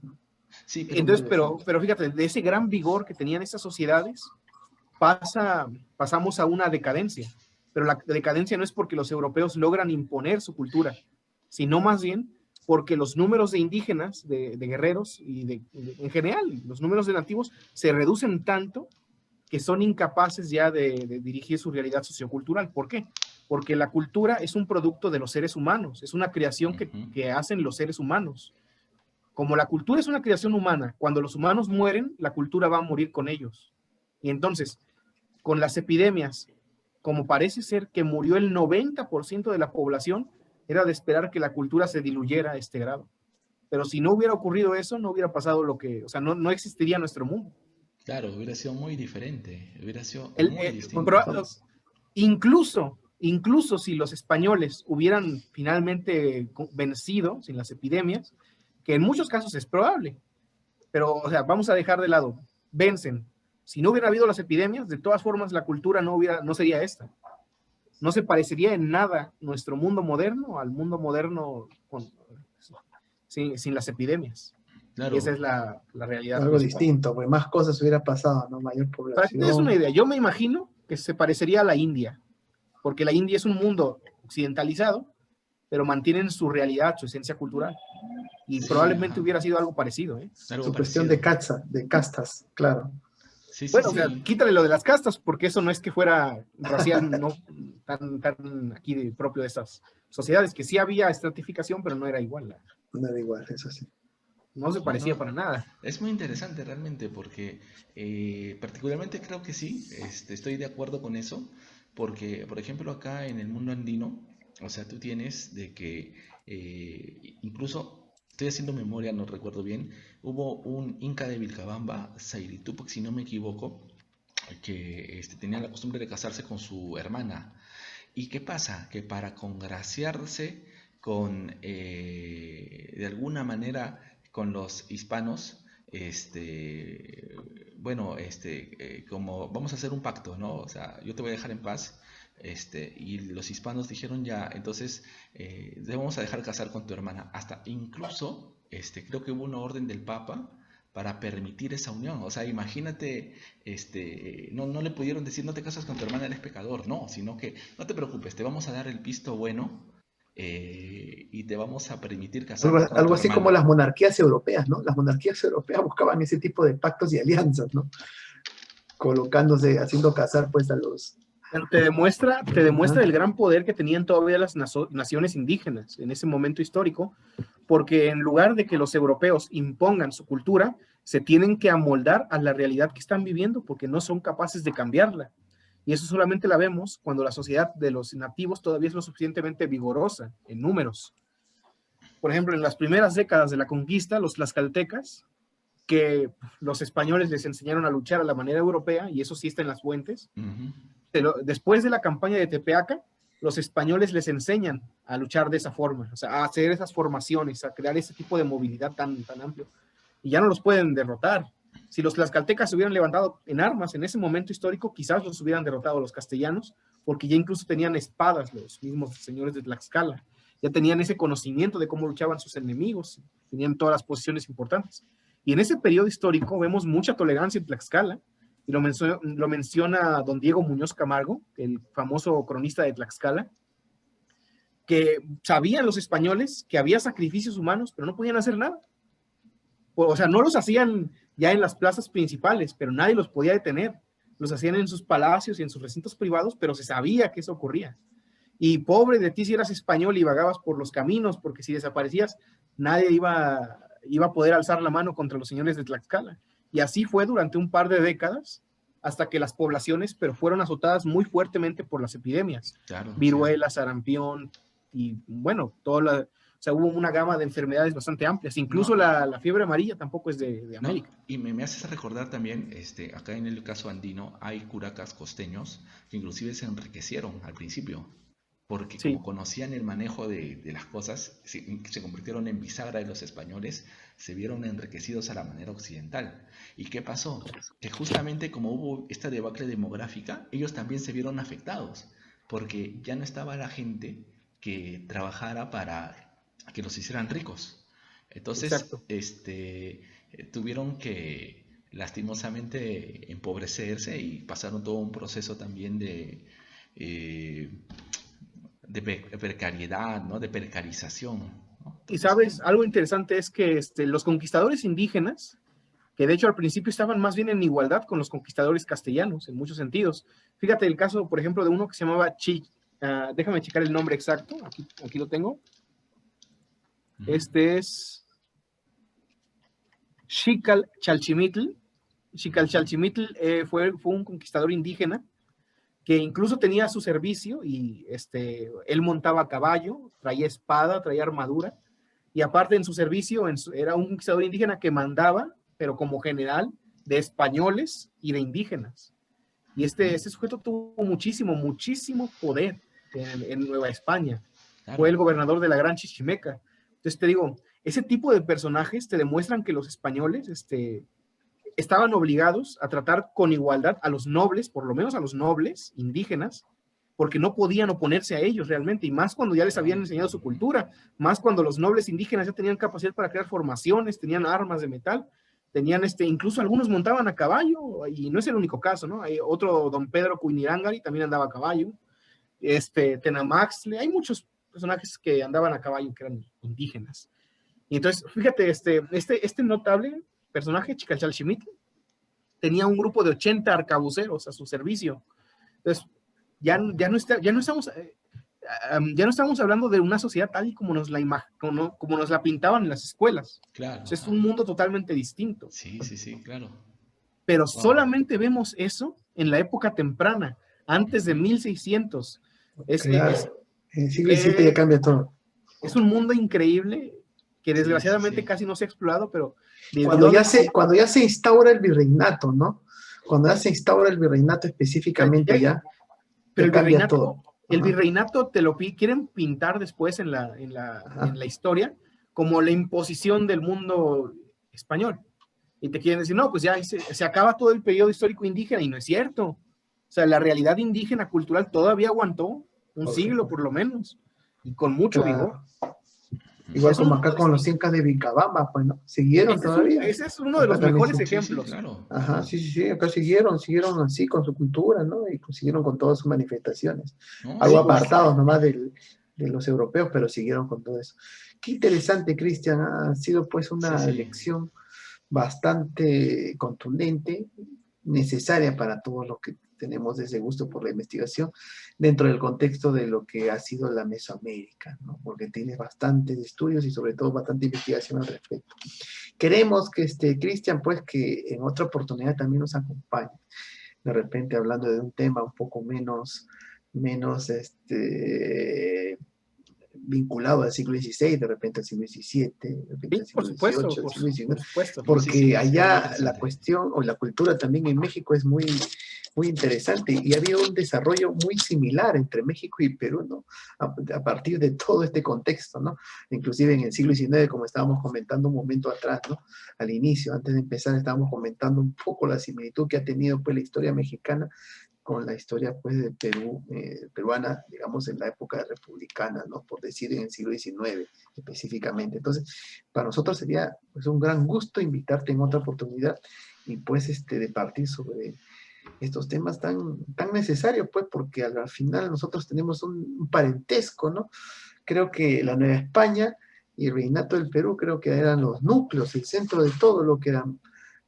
Sí, Entonces, pero fíjate, de ese gran vigor que tenían esas sociedades, pasamos a una decadencia. Pero la decadencia no es porque los europeos logran imponer su cultura, sino más bien porque los números de indígenas, de guerreros y en general, los números de nativos se reducen tanto que son incapaces ya de dirigir su realidad sociocultural. ¿Por qué? Porque la cultura es un producto de los seres humanos, es una creación que hacen los seres humanos. Como la cultura es una creación humana, cuando los humanos mueren, la cultura va a morir con ellos. Y entonces, con las epidemias, como parece ser que murió el 90% de la población, era de esperar que la cultura se diluyera a este grado. Pero si no hubiera ocurrido eso, no hubiera pasado no existiría nuestro mundo. Claro, hubiera sido muy diferente, hubiera sido muy distinto. Incluso si los españoles hubieran finalmente vencido sin las epidemias, que en muchos casos es probable, pero o sea, vamos a dejar de lado, vencen. Si no hubiera habido las epidemias, de todas formas la cultura no sería esta. No se parecería en nada nuestro mundo moderno al mundo moderno sin las epidemias. Claro. Y esa es la realidad. Algo distinto, pues más cosas hubiera pasado, ¿no? Mayor población. Para que te des una idea, yo me imagino que se parecería a la India, porque la India es un mundo occidentalizado, pero mantienen su realidad, su esencia cultural. Y sí, probablemente hubiera sido algo parecido. Su cuestión de castas, claro. Sí, bueno, sí, o sea, quítale lo de las castas, porque eso no es que fuera racial, no tan aquí propio de estas sociedades, que sí había estratificación, pero no era igual. No era igual, eso sí. No se parecía para nada. Es muy interesante realmente porque particularmente creo que sí, estoy de acuerdo con eso, porque por ejemplo acá en el mundo andino, o sea, tú tienes de que incluso, estoy haciendo memoria, no recuerdo bien, hubo un inca de Vilcabamba, Sairitupac, si no me equivoco, que tenía la costumbre de casarse con su hermana. ¿Y qué pasa? Que para congraciarse con, de alguna manera, con los hispanos, bueno, como vamos a hacer un pacto, ¿no? O sea, yo te voy a dejar en paz. Y los hispanos dijeron ya, entonces te vamos a dejar casar con tu hermana. Hasta incluso, creo que hubo una orden del Papa para permitir esa unión. O sea, imagínate, no le pudieron decir no te casas con tu hermana, eres pecador, no, sino que no te preocupes, te vamos a dar el visto bueno y te vamos a permitir casarte con tu Algo así como hermana. las monarquías europeas, ¿no? Las monarquías europeas buscaban ese tipo de pactos y alianzas, ¿no? Colocándose, haciendo casar pues a los... Pero te Ajá. demuestra el gran poder que tenían todavía las naciones indígenas en ese momento histórico, porque en lugar de que los europeos impongan su cultura, se tienen que amoldar a la realidad que están viviendo porque no son capaces de cambiarla. Y eso solamente la vemos cuando la sociedad de los nativos todavía es lo suficientemente vigorosa en números. Por ejemplo, en las primeras décadas de la conquista, los tlaxcaltecas, que los españoles les enseñaron a luchar a la manera europea, y eso sí está en las fuentes, Ujú. después de la campaña de Tepeaca, los españoles les enseñan a luchar de esa forma, o sea, a hacer esas formaciones, a crear ese tipo de movilidad tan amplio. Y ya no los pueden derrotar. Si los tlaxcaltecas se hubieran levantado en armas en ese momento histórico, quizás los hubieran derrotado los castellanos, porque ya incluso tenían espadas los mismos señores de Tlaxcala. Ya tenían ese conocimiento de cómo luchaban sus enemigos, tenían todas las posiciones importantes. Y en ese periodo histórico vemos mucha tolerancia en Tlaxcala, y lo menciona don Diego Muñoz Camargo, el famoso cronista de Tlaxcala, que sabían los españoles que había sacrificios humanos, pero no podían hacer nada. O sea, no los hacían ya en las plazas principales, pero nadie los podía detener. Los hacían en sus palacios y en sus recintos privados, pero se sabía que eso ocurría. Y pobre de ti si eras español y vagabas por los caminos, porque si desaparecías, nadie iba a poder alzar la mano contra los señores de Tlaxcala. Y así fue durante un par de décadas, hasta que las poblaciones, pero fueron azotadas muy fuertemente por las epidemias, Claro, sí. viruela, sarampión, y bueno, o sea, hubo una gama de enfermedades bastante amplias, incluso No, la fiebre amarilla tampoco es de no, América. y me haces recordar también, acá en el caso andino hay curacas costeños que inclusive se enriquecieron al principio, porque Sí, como conocían el manejo de las cosas, se convirtieron en bisagra de los españoles, se vieron enriquecidos a la manera occidental. ¿Y qué pasó? Que justamente como hubo esta debacle demográfica, ellos también se vieron afectados, porque ya no estaba la gente que trabajara para que los hicieran ricos. Entonces, exacto. tuvieron que lastimosamente empobrecerse y pasaron todo un proceso también eh, de precariedad, ¿no? De precarización, ¿no? Y Entonces, sabes, algo interesante es que los conquistadores indígenas, que de hecho al principio estaban más bien en igualdad con los conquistadores castellanos en muchos sentidos. Fíjate el caso, por ejemplo, de uno que se llamaba déjame checar el nombre exacto, aquí lo tengo. ujú, Este es Xical Chalchimitl. Xical ujú, Chalchimitl fue un conquistador indígena que incluso tenía su servicio y él montaba a caballo, traía espada, traía armadura, y aparte en su servicio era un conquistador indígena que mandaba, pero como general, de españoles y de indígenas. Y ujú. este sujeto tuvo muchísimo poder en Nueva España. Fue Claro, el gobernador de la Gran Chichimeca. Entonces te digo, ese tipo de personajes te demuestran que los españoles estaban obligados a tratar con igualdad a los nobles, por lo menos a los nobles indígenas, porque no podían oponerse a ellos realmente, y más cuando ya les habían enseñado su ujú, cultura, más cuando los nobles indígenas ya tenían capacidad para crear formaciones, tenían armas de metal, tenían incluso algunos montaban a caballo, y no es el único caso, ¿no? Hay otro don Pedro Cuinirangari también andaba a caballo, Tenamaxle, hay muchos personajes que andaban a caballo que eran indígenas. Y entonces, fíjate, este notable personaje, Chicalchalchimitl, tenía un grupo de 80 arcabuceros a su servicio. Entonces, ya no estamos hablando de una sociedad tal y como nos la pintaban en las escuelas. O claro. sea, es un mundo totalmente distinto. Sí, sí, sí, claro. Pero Wow. solamente vemos eso en la época temprana, antes de Ujú. 1600. Es, es, Claro, en el siglo XVII ya es, cambia todo. es un mundo increíble que Sí, sí, desgraciadamente sí. casi no se ha explorado, pero debió de... Cuando ya se instaura el virreinato, ¿no? Cuando ya se instaura el virreinato específicamente Ya, ya, pero ya cambia todo. el Ajá, virreinato te lo quieren pintar después en ajá. la historia como la imposición del mundo español. y te quieren decir, no, pues ya se acaba todo el periodo histórico indígena, y no es cierto. O sea, la realidad indígena cultural todavía aguantó un Por siglo por supuesto. lo menos, y con mucho vigor. Claro. Igual Es un como mundo acá con los distinto. incas de Vilcabamba, pues, ¿no? Siguieron todavía. Ese es uno de Acá los también mejores sí. Sí, sí, ejemplos. claro. Ajá, sí, sí, sí, acá siguieron así con su cultura, ¿no? Y siguieron con todas sus manifestaciones. No, Algo sí, apartados nomás de los europeos, pero siguieron con todo eso. Qué interesante, Cristian, ha sido pues sí, una sí. lección bastante contundente, necesaria para todos los que tenemos ese gusto por la investigación, dentro del contexto de lo que ha sido la Mesoamérica, ¿no? Porque tiene bastantes estudios y sobre todo bastante investigación al respecto. Queremos que Cristian, pues, que en otra oportunidad también nos acompañe, de repente hablando de un tema un poco menos vinculado al siglo XVI, de repente al siglo XVII, de repente Sí, al siglo XVIII, al siglo por XIX, supuesto. No, sí, porque sí, sería muy allá la interesante. cuestión o la cultura también en México es muy, muy interesante y ha habido un desarrollo muy similar entre México y Perú, ¿no? A partir de todo este contexto, ¿no? Inclusive en el siglo XIX, como estábamos comentando un momento atrás, ¿no? Al inicio, antes de empezar, estábamos comentando un poco la similitud que ha tenido pues la historia mexicana con la historia pues de Perú, peruana, digamos, en la época republicana, ¿no? Por decir, en el siglo XIX específicamente. Entonces, para nosotros sería pues un gran gusto invitarte en otra oportunidad y pues de partir sobre estos temas tan necesarios, pues, porque al final nosotros tenemos un parentesco, ¿no? Creo que la Nueva España y el Reinato del Perú creo que eran los núcleos, el centro de todo lo que era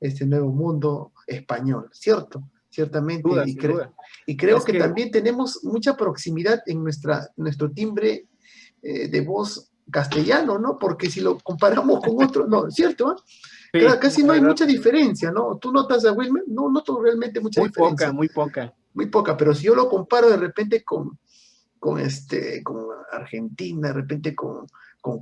este nuevo mundo español, ¿cierto? Ciertamente, Duda, sin duda. y creo Es que que también tenemos mucha proximidad en nuestro timbre de voz castellano, ¿no? Porque si lo comparamos con otro, no, ¿cierto? sí, Casi la no hay verdad, mucha diferencia, ¿no? ¿Tú notas a Wilmer? No noto realmente mucha muy poca, diferencia, muy poca. muy poca, pero si yo lo comparo de repente con Argentina, de repente con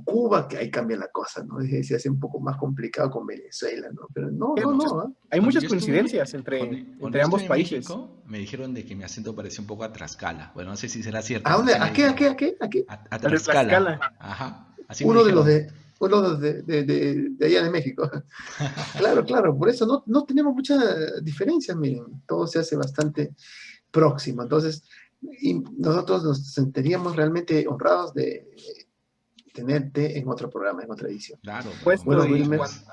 Cuba, que ahí cambia la cosa, ¿no? Se hace un poco más complicado con Venezuela, ¿no? Pero no, Hay no, muchas, no, ¿eh? hay Cuando muchas yo estuve, coincidencias cuando, cuando entre yo estuve ambos en países. México, me dijeron de que mi acento parecía un poco a Tlaxcala. Bueno, no sé si será cierto, ¿A pero dónde? así me ¿A qué? ¿A dijeron. qué? ¿A qué? ¿A qué? A El de Tlaxcala. Tlaxcala. Ajá. Así me Uno de los dijeron. de, uno de allá de México. Claro, claro, por eso no tenemos mucha diferencia, miren, todo se hace bastante próximo. Entonces, y nosotros nos sentiríamos realmente honrados de tenerte en otro programa, en otra edición. Claro, pero con Bueno, Puesto, y mucho Wilmer, más.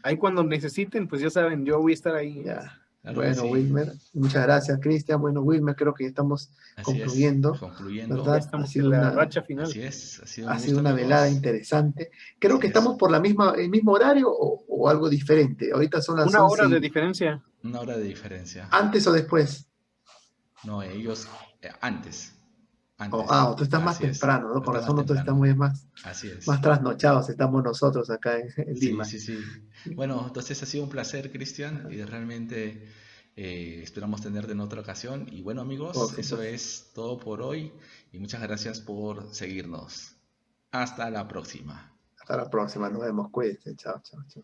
ahí cuando necesiten, pues ya saben, yo voy a estar ahí. ya. Claro que Bueno, sí. Wilmer, muchas gracias, Cristian. Bueno, Wilmer, creo que ya estamos Así es. concluyendo, Ya Concluyendo. ¿verdad? estamos en la racha final. Ha sido un Ha sido gusto, una velada amigos. interesante. Creo Así que es. estamos por el mismo horario o algo diferente. Ahorita son las Una 11 hora de diferencia. Una hora de diferencia. ¿antes o después? No, ellos antes. Antes. Tú estás más Así es. temprano, ¿no? Con Está más razón nosotros temprano. estamos Así más es. trasnochados, estamos nosotros acá en Sí, Lima. sí, sí. Bueno, entonces ha sido un placer, Cristian, y realmente esperamos tenerte en otra ocasión. Y bueno, Por amigos, eso supuesto. es todo por hoy y muchas gracias por seguirnos. Hasta la próxima. Hasta la próxima, nos vemos, cuídense, chao, chao, chao.